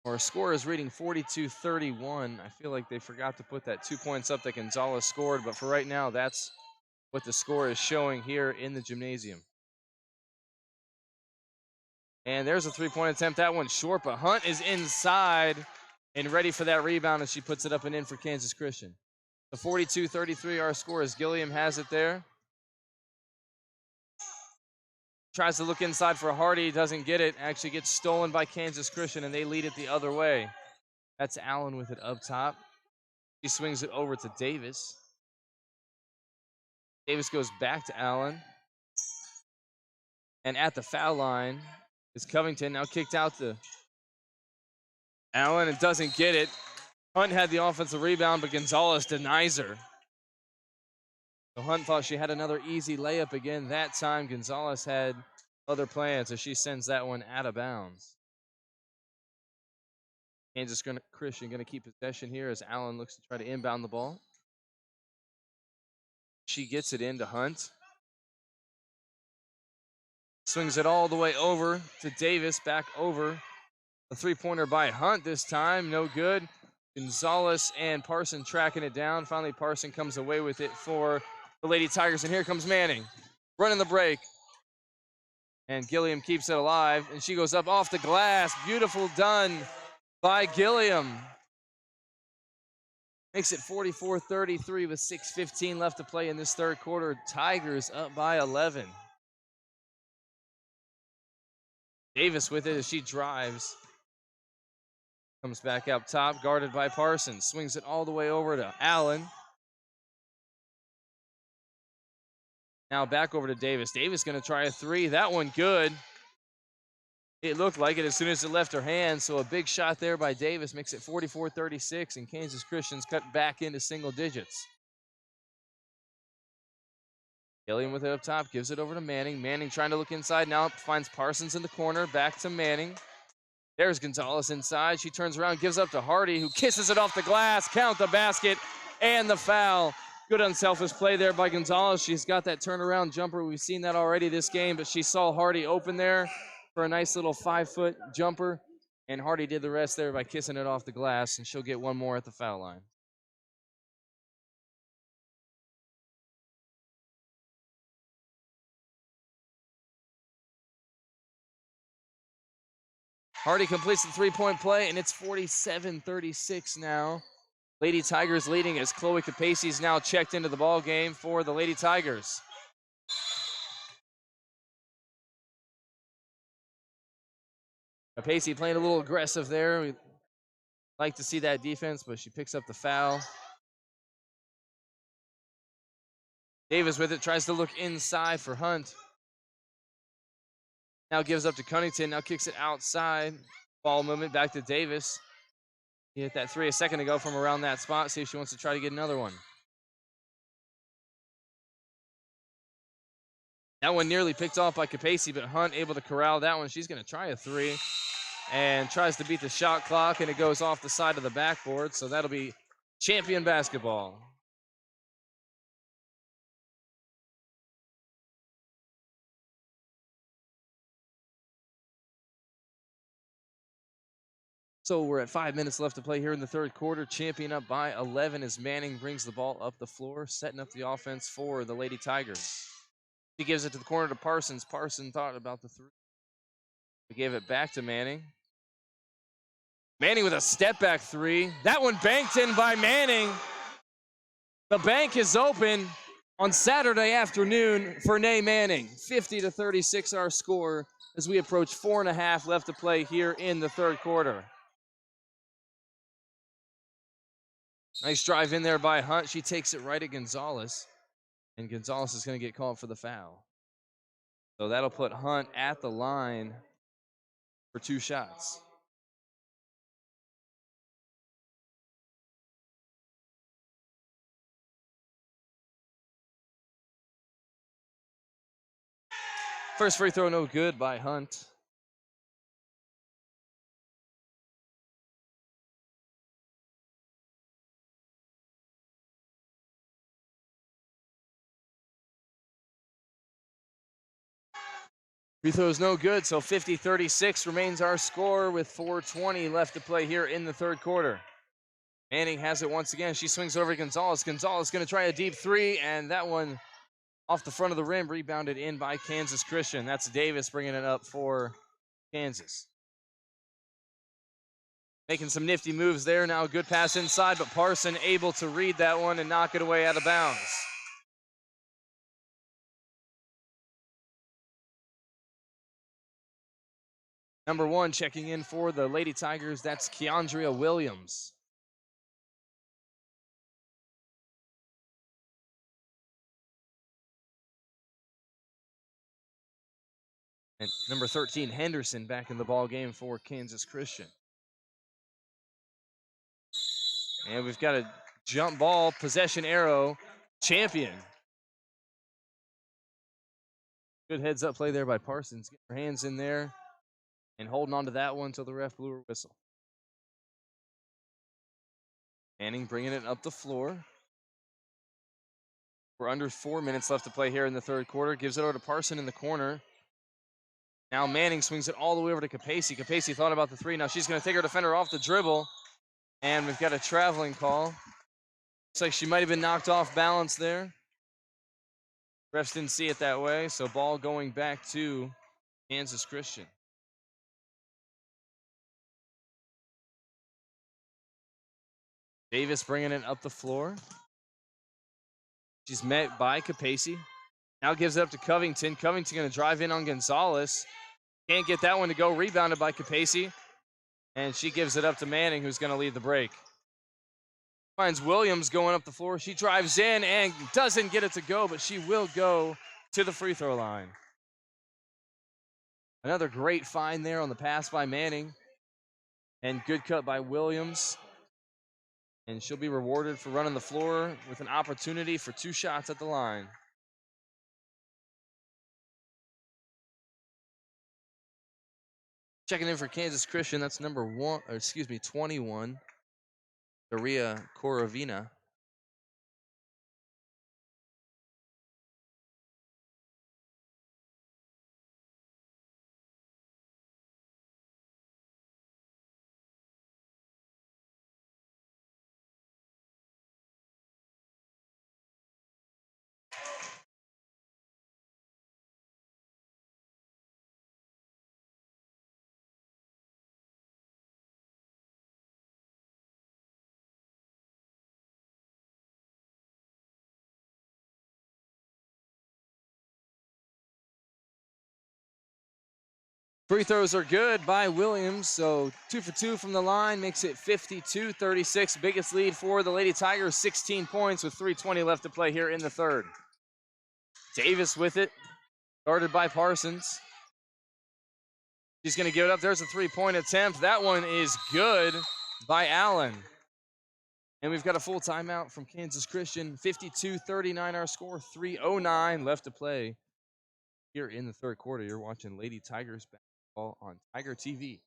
Our score is reading 42-31. I feel like they forgot to put that 2 points up that Gonzalez scored, but for right now, that's what the score is showing here in the gymnasium. And there's a 3-point attempt. That one's short, but Hunt is inside and ready for that rebound, and she puts it up and in for Kansas Christian. The 42-33, our score is Gilliam has it there. Tries to look inside for Hardy, doesn't get it. Actually gets stolen by Kansas Christian, and they lead it the other way. That's Allen with it up top. He swings it over to Davis. Davis goes back to Allen. And at the foul line is Covington, now kicked out to Allen and doesn't get it. Hunt had the offensive rebound, but Gonzalez denies her. So Hunt thought she had another easy layup again. That time, Gonzalez had other plans as she sends that one out of bounds. Kansas Christian going to keep possession here as Allen looks to try to inbound the ball. She gets it into Hunt. Swings it all the way over to Davis, back over. A 3-pointer by Hunt this time, no good. Gonzalez and Parson tracking it down. Finally, Parson comes away with it for the Lady Tigers, and here comes Manning, running the break. And Gilliam keeps it alive, and she goes up off the glass. Beautiful done by Gilliam. Makes it 44-33 with 6:15 left to play in this third quarter. Tigers up by 11. Davis with it as she drives. Comes back up top, guarded by Parsons. Swings it all the way over to Allen. Now back over to Davis. Davis going to try a 3. That one good. It looked like it as soon as it left her hand, so a big shot there by Davis makes it 44-36, and Kansas Christian's cut back into single digits. Gilliam with it up top, gives it over to Manning. Manning trying to look inside, now finds Parsons in the corner, back to Manning. There's Gonzalez inside. She turns around, gives up to Hardy, who kisses it off the glass. Count the basket and the foul. Good unselfish play there by Gonzalez. She's got that turnaround jumper. We've seen that already this game, but she saw Hardy open there for a nice little 5-foot jumper, and Hardy did the rest there by kissing it off the glass, and she'll get one more at the foul line. Hardy completes the three-point play, and it's 47-36 now. Lady Tigers leading as Chloe Capacey is now checked into the ball game for the Lady Tigers. Capacey playing a little aggressive there. We like to see that defense, but she picks up the foul. Davis with it, tries to look inside for Hunt. Now gives up to Cunnington, now kicks it outside. Ball movement back to Davis. He hit that three a second ago from around that spot. See if she wants to try to get another one. That one nearly picked off by Capacey, but Hunt able to corral that one. She's going to try a three and tries to beat the shot clock, and it goes off the side of the backboard. So that'll be champion basketball. So we're at 5 minutes left to play here in the third quarter. Champion up by 11 as Manning brings the ball up the floor, setting up the offense for the Lady Tigers. He gives it to the corner to Parsons. Parsons thought about the three. He gave it back to Manning. Manning with a step back three. That one banked in by Manning. The bank is open on Saturday afternoon for Nay Manning. 50-36 our score as we approach 4.5 left to play here in the third quarter. Nice drive in there by Hunt. She takes it right at Gonzalez. And Gonzalez is going to get called for the foul. So that'll put Hunt at the line for 2 shots. First free throw no good by Hunt. Free throw is no good, so 50-36 remains our score with 4:20 left to play here in the third quarter. Manning has it once again. She swings over to Gonzalez. Gonzalez going to try a deep three, and that one off the front of the rim, rebounded in by Kansas Christian. That's Davis bringing it up for Kansas. Making some nifty moves there. Now a good pass inside, but Parson able to read that one and knock it away out of bounds. Number 1 checking in for the Lady Tigers. That's Keandria Williams. And number 13, Henderson, back in the ball game for Kansas Christian. And we've got a jump ball, possession arrow, champion. Good heads up play there by Parsons. Getting her hands in there and holding on to that one until the ref blew her whistle. Manning bringing it up the floor. We're under 4 minutes left to play here in the third quarter. Gives it over to Parson in the corner. Now Manning swings it all the way over to Capacey. Capacey thought about the three. Now she's going to take her defender off the dribble. And we've got a traveling call. Looks like she might have been knocked off balance there. Refs didn't see it that way, so ball going back to Kansas Christian. Davis bringing it up the floor. She's met by Capacey. Now gives it up to Covington. Covington going to drive in on Gonzalez. Can't get that one to go. Rebounded by Capacey. And she gives it up to Manning, who's going to lead the break. Finds Williams going up the floor. She drives in and doesn't get it to go, but she will go to the free throw line. Another great find there on the pass by Manning. And good cut by Williams. And she'll be rewarded for running the floor with an opportunity for 2 shots at the line. Checking in for Kansas Christian, that's number 21, Daria Korovina. Free throws are good by Williams, so 2 for 2 from the line makes it 52-36. Biggest lead for the Lady Tigers, 16 points with 3:20 left to play here in the third. Davis with it, guarded by Parsons. She's going to give it up. There's a three-point attempt. That one is good by Allen. And we've got a full timeout from Kansas Christian. 52-39 our score, 3:09 left to play here in the third quarter. You're watching Lady Tigers basketball on Tiger TV.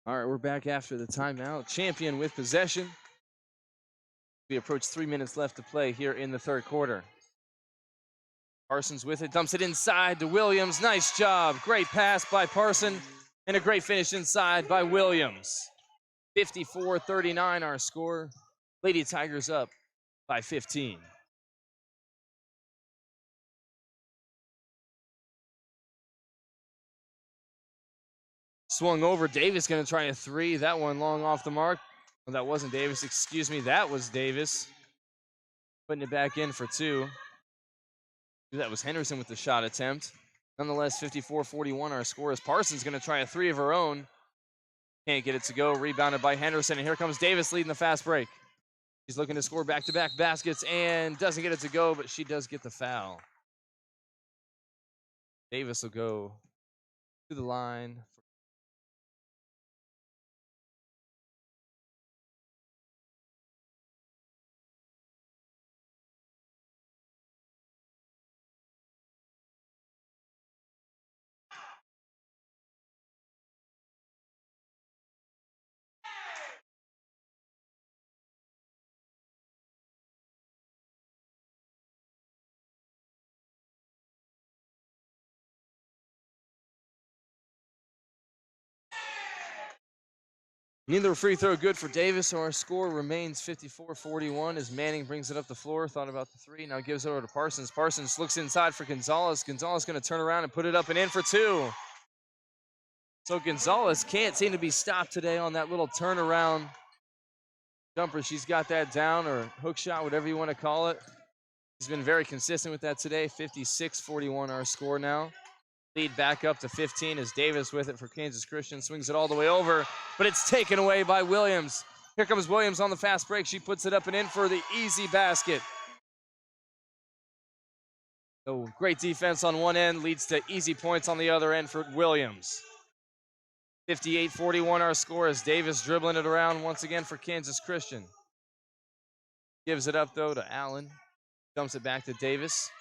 All right, we're back after the timeout. Champion with possession. We approach 3 minutes left to play here in the third quarter. Parsons with it, dumps it inside to Williams. Nice job. Great pass by Parson and a great finish inside by Williams. 54-39 our score. Lady Tigers up by 15. Swung over. Davis going to try a three. That one long off the mark. Well, that wasn't Davis. Excuse me. That was Davis. Putting it back in for two. That was Henderson with the shot attempt. Nonetheless, 54-41 our score as Parsons going to try a three of her own. Can't get it to go. Rebounded by Henderson. And here comes Davis leading the fast break. She's looking to score back-to-back baskets and doesn't get it to go, but she does get the foul. Davis will go to the line. Neither free throw good for Davis, so our score remains 54-41 as Manning brings it up the floor. Thought about the three, now gives it over to Parsons. Parsons looks inside for Gonzalez. Gonzalez going to turn around and put it up and in for two. So Gonzalez can't seem to be stopped today on that little turnaround jumper. She's got that down, or hook shot, whatever you want to call it. She's been very consistent with that today. 56-41 our score now. Lead back up to 15 as Davis with it for Kansas Christian. Swings it all the way over, but it's taken away by Williams. Here comes Williams on the fast break. She puts it up and in for the easy basket. So great defense on one end leads to easy points on the other end for Williams. 58-41 our score as Davis dribbling it around once again for Kansas Christian. Gives it up though to Allen. Dumps it back to Davis.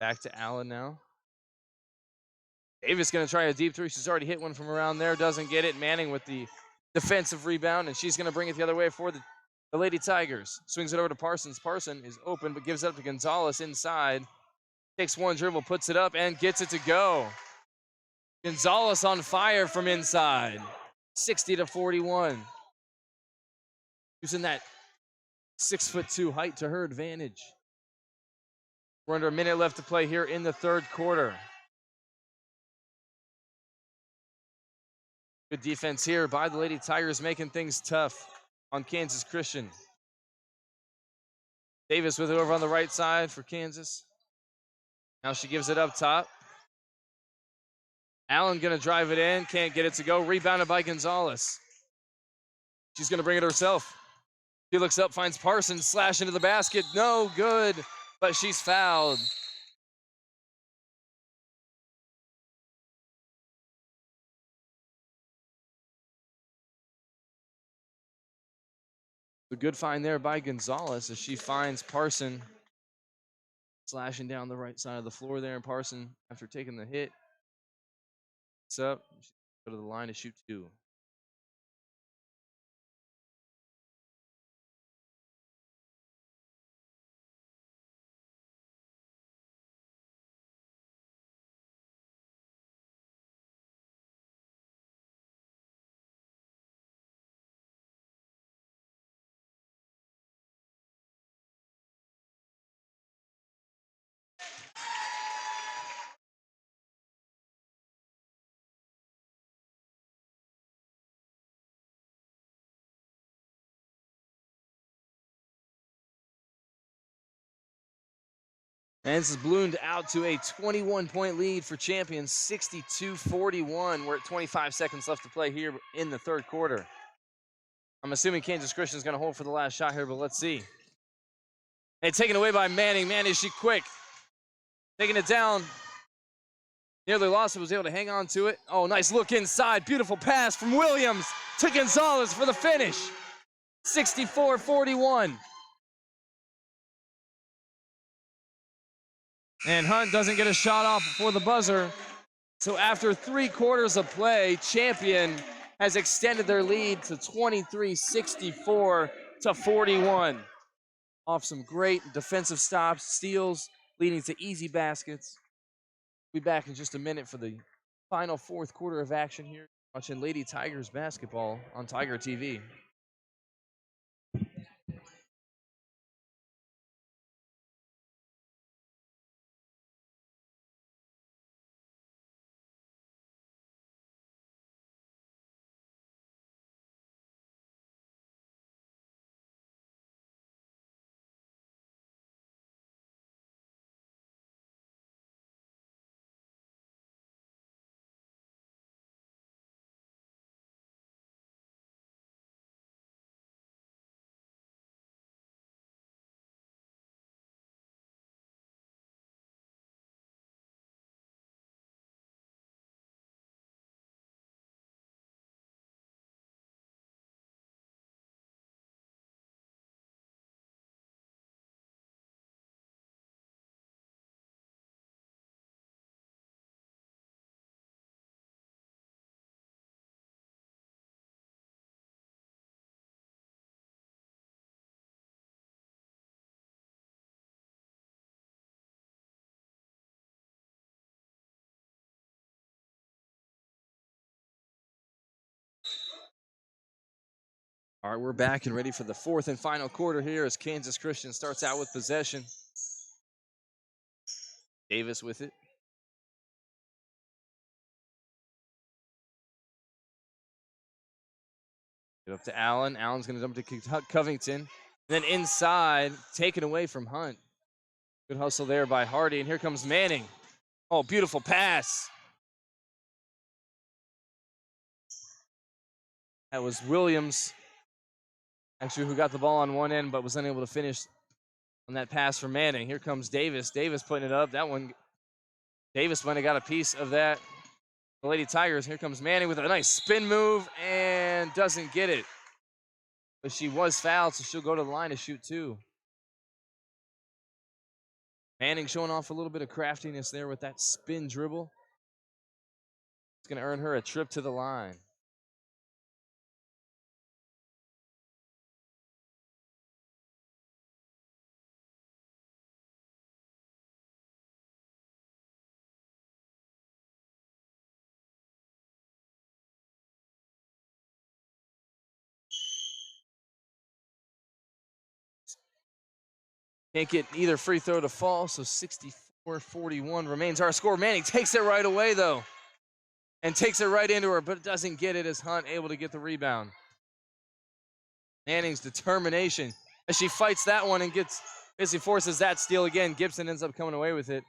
Back to Allen now. Davis going to try a deep three. She's already hit one from around there. Doesn't get it. Manning with the defensive rebound, and she's going to bring it the other way for the Lady Tigers. Swings it over to Parsons. Parson is open, but gives it up to Gonzalez inside. Takes one dribble, puts it up, and gets it to go. Gonzalez on fire from inside. 60-41. Using that 6'2" height to her advantage. We're under a minute left to play here in the third quarter. Good defense here by the Lady Tigers, making things tough on Kansas Christian. Davis with it over on the right side for Kansas. Now she gives it up top. Allen gonna drive it in, can't get it to go. Rebounded by Gonzalez. She's gonna bring it herself. She looks up, finds Parsons, slash into the basket. No good, but she's fouled. A good find there by Gonzalez as she finds Parson slashing down the right side of the floor there. And Parson, after taking the hit, it's up. She go to the line to shoot 2. And this is ballooned out to a 21-point lead for champions, 62-41. We're at 25 seconds left to play here in the third quarter. I'm assuming Kansas Christian is going to hold for the last shot here, but let's see. And taken away by Manning. Man, is she quick. Taking it down. Nearly lost it, was able to hang on to it. Oh, nice look inside. Beautiful pass from Williams to Gonzalez for the finish. 64-41. And Hunt doesn't get a shot off before the buzzer. So after 3 quarters of play, Champion has extended their lead to 23-64-41. Off some great defensive stops, steals, leading to easy baskets. We'll be back in just a minute for the final fourth quarter of action here. Watching Lady Tigers basketball on Tiger TV. All right, we're back and ready for the fourth and final quarter here as Kansas Christian starts out with possession. Davis with it. Get up to Allen. Allen's going to dump to Covington. And then inside, taken away from Hunt. Good hustle there by Hardy. And here comes Manning. Oh, beautiful pass. That was Williams, actually, who got the ball on one end but was unable to finish on that pass for Manning. Here comes Davis. Davis putting it up. That one, Davis might have got a piece of that. The Lady Tigers. Here comes Manning with a nice spin move and doesn't get it. But she was fouled, so she'll go to the line to shoot 2. Manning showing off a little bit of craftiness there with that spin dribble. It's going to earn her a trip to the line. Can't get either free throw to fall, so 64-41 remains our score. Manning takes it right away, though, and takes it right into her, but doesn't get it as Hunt able to get the rebound. Manning's determination as she fights that one and gets, basically forces that steal again. Gibson ends up coming away with it.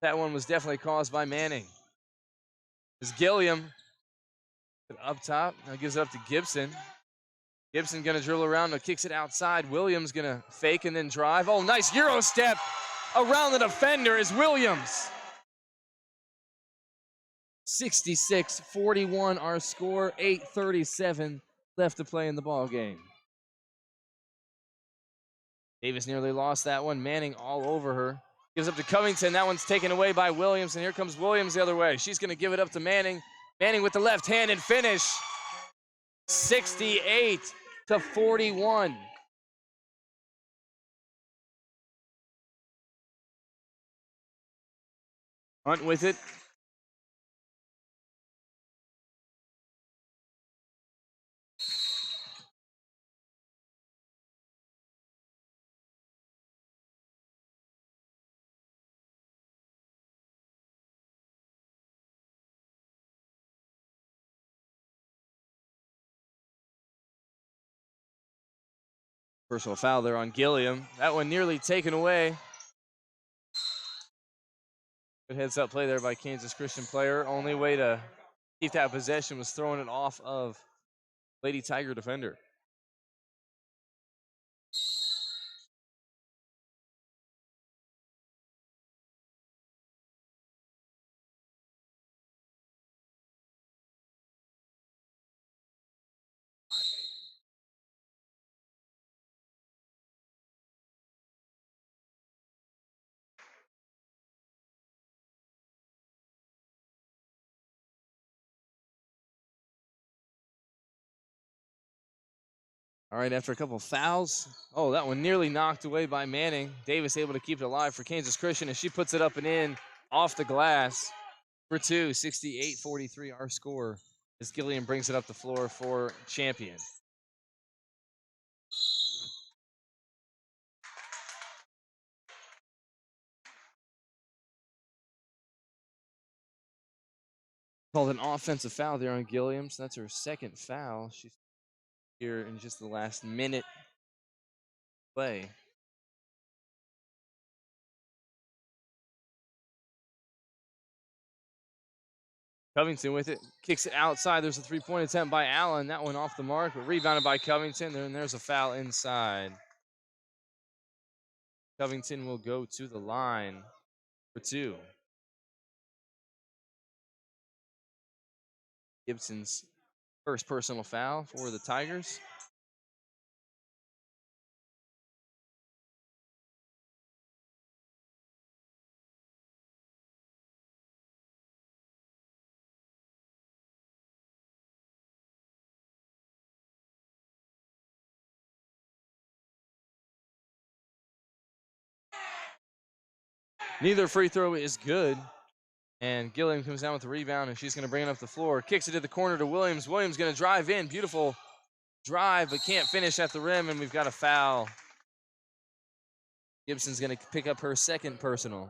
That one was definitely caused by Manning. It's Gilliam up top. Now gives it up to Gibson. Gibson gonna dribble around, now kicks it outside. Williams gonna fake and then drive. Oh, nice Euro step around the defender is Williams. 66-41 our score, 8:37 left to play in the ball game. Davis nearly lost that one. Manning all over her. Gives up to Covington. That one's taken away by Williams, and here comes Williams the other way. She's going to give it up to Manning. Manning with the left hand and finish. 68-41. Hunt with it. Personal foul there on Gilliam. That one nearly taken away. Good heads up play there by Kansas Christian player. Only way to keep that possession was throwing it off of Lady Tiger defender. All right, after a couple fouls. Oh, that one nearly knocked away by Manning. Davis able to keep it alive for Kansas Christian, and she puts it up and in off the glass for two. 68-43 our score as Gilliam brings it up the floor for Champion. Called an offensive foul there on Gilliam, so that's her second foul. She's here in just the last minute play. Covington with it, kicks it outside. There's a three-point attempt by Allen. That one off the mark, but rebounded by Covington. And there's a foul inside. Covington will go to the line for two. Gibson's first personal foul for the Tigers. Neither free throw is good. And Gilliam comes down with the rebound, and she's going to bring it up the floor. Kicks it to the corner to Williams. Williams going to drive in. Beautiful drive, but can't finish at the rim, and we've got a foul. Gibson's going to pick up her second personal.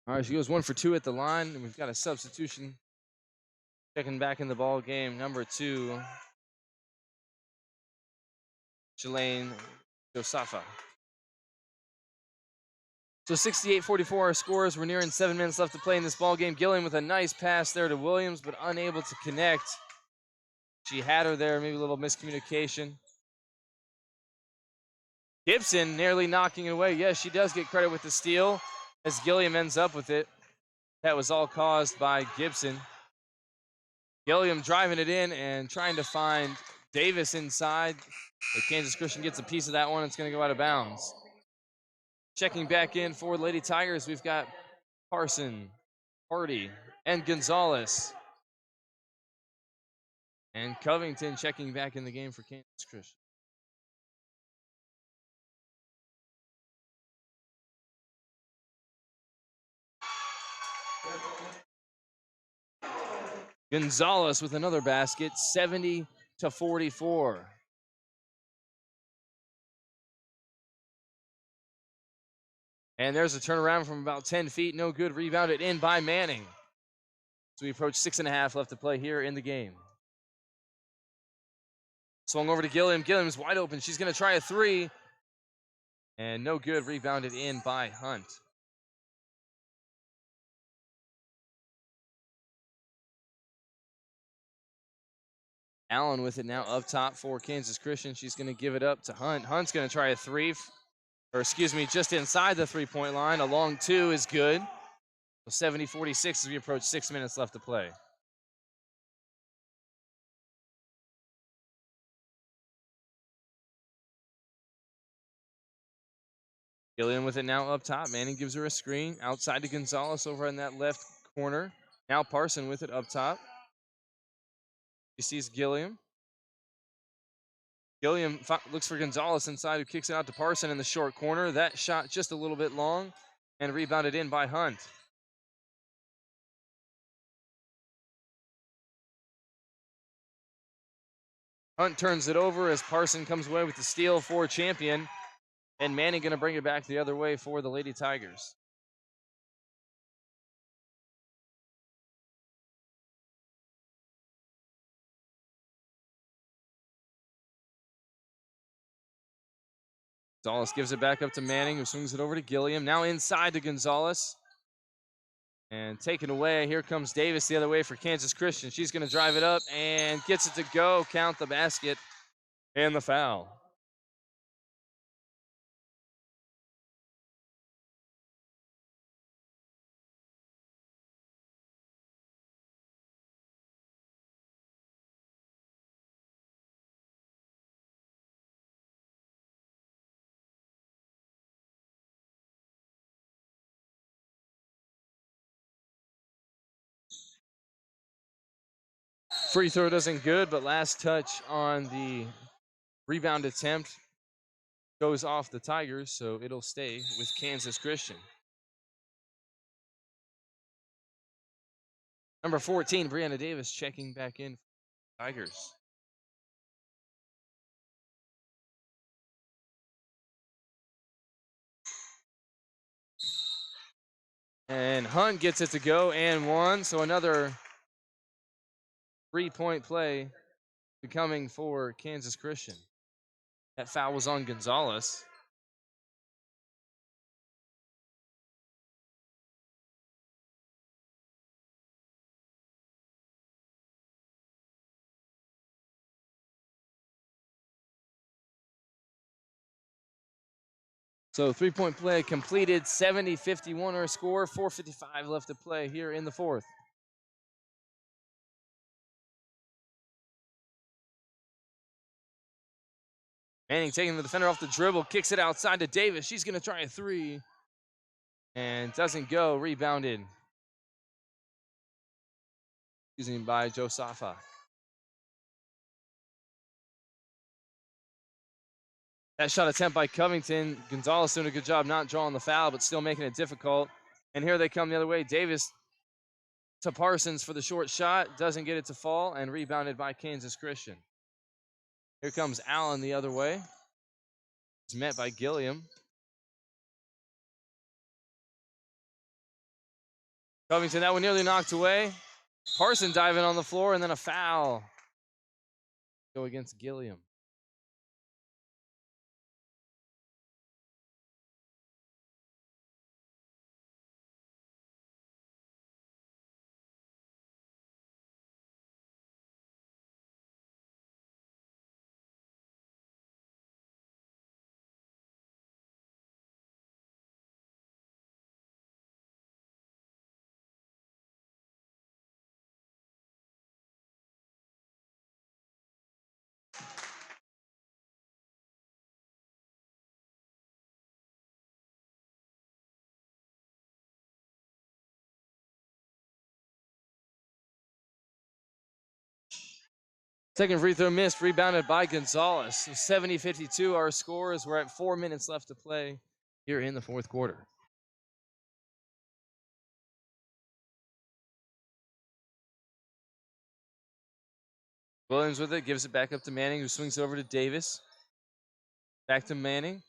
All right, she goes 1 for 2 at the line, and we've got a substitution checking back in the ball game. Number 2, Shalane Josafa. So 68-44 our scores. We're nearing 7 minutes left to play in this ball game. Gilliam with a nice pass there to Williams, but unable to connect. She had her there, maybe a little miscommunication. Gibson nearly knocking it away. Yes, she does get credit with the steal as Gilliam ends up with it. That was all caused by Gibson. Gilliam driving it in and trying to find Davis inside. But Kansas Christian gets a piece of that one. It's going to go out of bounds. Checking back in for Lady Tigers, we've got Parson, Hardy, and Gonzalez. And Covington checking back in the game for Kansas Christian. Gonzalez with another basket, 70-44. And there's a turnaround from about 10 feet. No good. Rebounded in by Manning. So we approach 6.5 left to play here in the game. Swung over to Gilliam. Gilliam's wide open. She's going to try a three. And no good. Rebounded in by Hunt. Allen with it now up top for Kansas Christian. She's going to give it up to Hunt. Hunt's going to try a three. Just inside the three-point line. A long two is good. So 70-46 as we approach 6 minutes left to play. Gilliam with it now up top. Manning gives her a screen. Outside to Gonzalez over in that left corner. Now Parson with it up top. He sees Gilliam. Gilliam looks for Gonzalez inside, who kicks it out to Parson in the short corner. That shot just a little bit long and rebounded in by Hunt. Hunt turns it over as Parson comes away with the steal for Champion. And Manning going to bring it back the other way for the Lady Tigers. Gonzalez gives it back up to Manning, who swings it over to Gilliam. Now inside to Gonzalez. And taken away. Here comes Davis the other way for Kansas Christian. She's going to drive it up and gets it to go. Count the basket and the foul. Free throw doesn't good, but last touch on the rebound attempt goes off the Tigers, so it'll stay with Kansas Christian. Number 14, Brianna Davis checking back in for Tigers. And Hunt gets it to go and one, so another 3-point play coming for Kansas Christian. That foul was on Gonzalez. So 3-point play completed, 70-51 our score, 4:55 left to play here in the fourth. Manning taking the defender off the dribble, kicks it outside to Davis. She's going to try a three and doesn't go. Rebounded. Using by Josafa. That shot attempt by Covington. Gonzalez doing a good job not drawing the foul, but still making it difficult. And here they come the other way. Davis to Parsons for the short shot. Doesn't get it to fall, and rebounded by Kansas Christian. Here comes Allen the other way. It's met by Gilliam. Covington, that one nearly knocked away. Parson diving on the floor, and then a foul. Go against Gilliam. Second free throw missed, rebounded by Gonzalez. So 70-52 our scores. We're at 4 minutes left to play here in the fourth quarter. Williams with it, gives it back up to Manning, who swings it over to Davis. Back to Manning.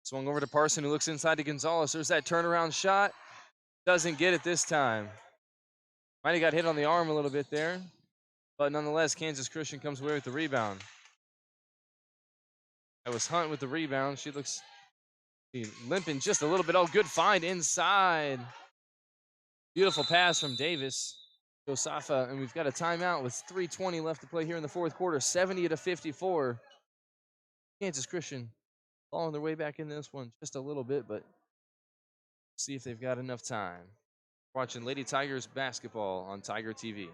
Swung over to Parson, who looks inside to Gonzalez. There's that turnaround shot. Doesn't get it this time. Might have got hit on the arm a little bit there. But nonetheless, Kansas Christian comes away with the rebound. That was Hunt with the rebound. She looks limping just a little bit. Oh, good find inside. Beautiful pass from Davis. Josafa, and we've got a timeout with 3:20 left to play here in the fourth quarter. 70-54. Kansas Christian following their way back in this one just a little bit, but see if they've got enough time. Watching Lady Tigers basketball on Tiger TV.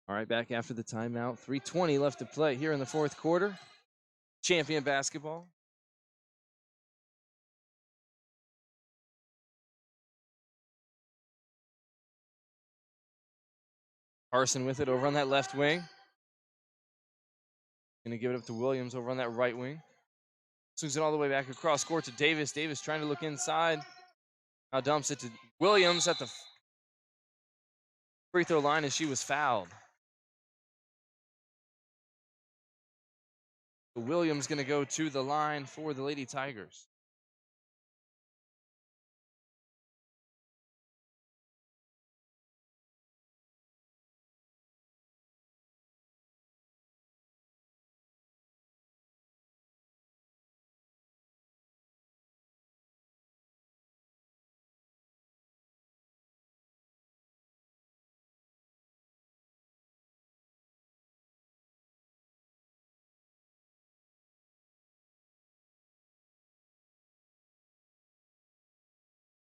All right, back after the timeout. 3:20 left to play here in the fourth quarter. Champion basketball. Carson with it over on that left wing. Gonna give it up to Williams over on that right wing. Swings it all the way back across court to Davis. Davis trying to look inside. Now dumps it to Williams at the free throw line as she was fouled. Williams going to go to the line for the Lady Tigers.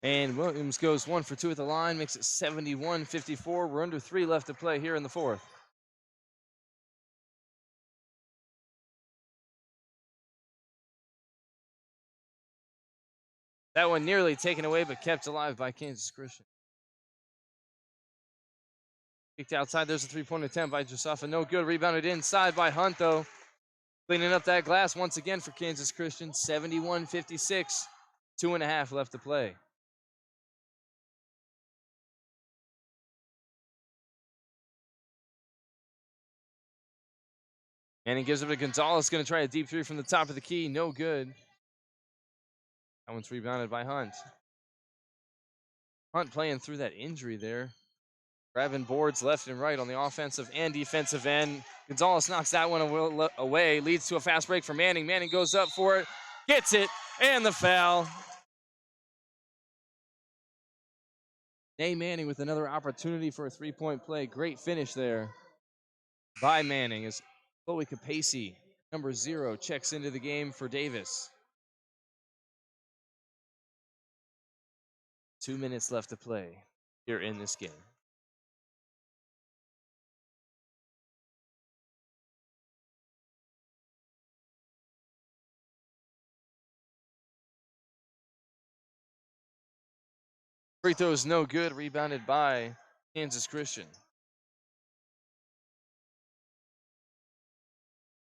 And Williams goes 1 for 2 at the line, makes it 71-54. We're under 3 left to play here in the fourth. That one nearly taken away, but kept alive by Kansas Christian. Kicked outside. There's a three-point attempt by Josafa. No good. Rebounded inside by Hunt, though. Cleaning up that glass once again for Kansas Christian. 71-56. 2.5 left to play. And he gives it to Gonzalez. Going to try a deep three from the top of the key. No good. That one's rebounded by Hunt. Hunt playing through that injury there. Grabbing boards left and right on the offensive and defensive end. Gonzalez knocks that one away. Leads to a fast break for Manning. Manning goes up for it. Gets it. And the foul. Nay Manning with another opportunity for a three-point play. Great finish there by Manning as Chloe Capacey, number 0, checks into the game for Davis. 2 minutes left to play here in this game. Free throw is no good, rebounded by Kansas Christian.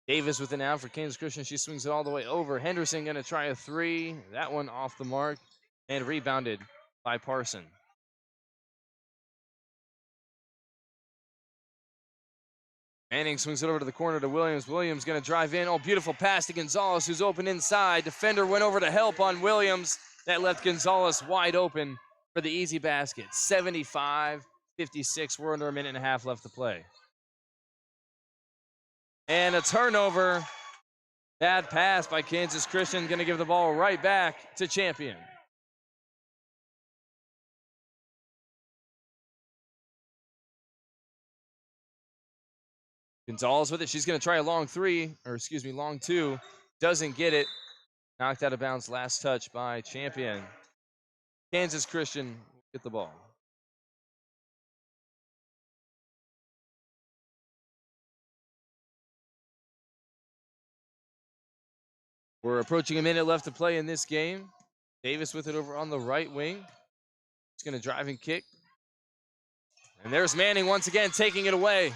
Davis with an out for Kansas Christian. She swings it all the way over. Henderson going to try a three. That one off the mark and rebounded by Parson. Manning swings it over to the corner to Williams. Williams going to drive in. Oh, beautiful pass to Gonzalez, who's open inside. Defender went over to help on Williams. That left Gonzalez wide open for the easy basket. 75-56. We're under a minute and a half left to play. And a turnover. Bad pass by Kansas Christian. Going to give the ball right back to Champion. Gonzalez with it. She's going to try a long long two. Doesn't get it. Knocked out of bounds last touch by Champion. Kansas Christian get the ball. We're approaching a minute left to play in this game. Davis with it over on the right wing. He's going to drive and kick. And there's Manning once again taking it away.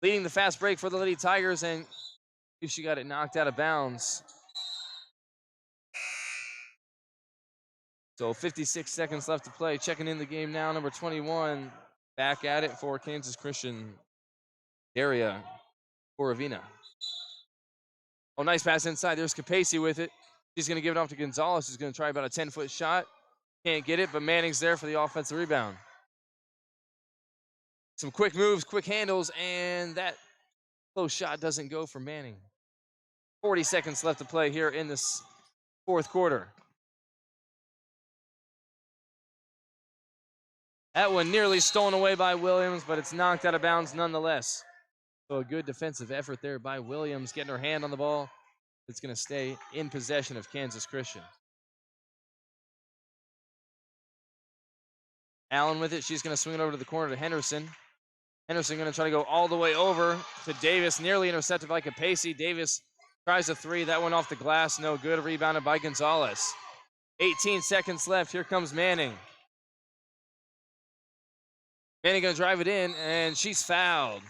Leading the fast break for the Lady Tigers, and she got it knocked out of bounds. So 56 seconds left to play. Checking in the game now, number 21. Back at it for Kansas Christian. Daria Borovina. Oh, nice pass inside. There's Capacey with it. She's going to give it off to Gonzalez, who's going to try about a 10-foot shot. Can't get it, but Manning's there for the offensive rebound. Some quick moves, quick handles, and that close shot doesn't go for Manning. 40 seconds left to play here in this fourth quarter. That one nearly stolen away by Williams, but it's knocked out of bounds nonetheless. So a good defensive effort there by Williams, getting her hand on the ball. It's going to stay in possession of Kansas Christian. Allen with it. She's going to swing it over to the corner to Henderson. Henderson going to try to go all the way over to Davis, nearly intercepted by Capacey. Davis tries a three. That one off the glass. No good. Rebounded by Gonzalez. 18 seconds left. Here comes Manning. Manning going to drive it in, and she's fouled.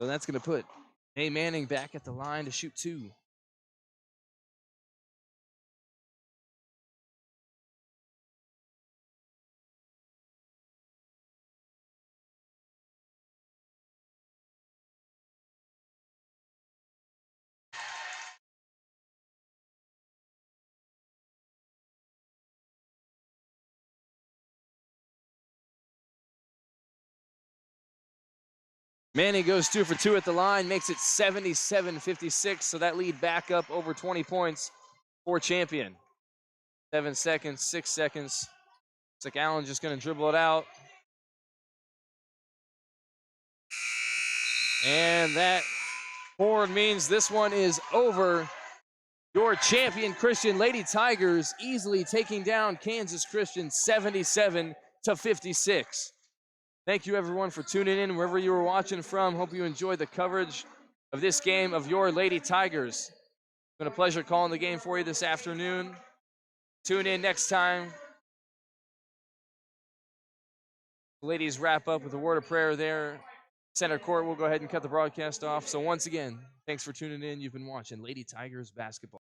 So that's going to put May Manning back at the line to shoot two. Manning goes 2 for 2 at the line, makes it 77-56, so that lead back up over 20 points for Champion. 7 seconds, 6 seconds. Looks like Allen just going to dribble it out. And that forward means this one is over. Your Champion Christian Lady Tigers easily taking down Kansas Christian 77-56. Thank you, everyone, for tuning in wherever you were watching from. Hope you enjoyed the coverage of this game of your Lady Tigers. It's been a pleasure calling the game for you this afternoon. Tune in next time. The ladies wrap up with a word of prayer there. Center court, we'll go ahead and cut the broadcast off. So once again, thanks for tuning in. You've been watching Lady Tigers basketball.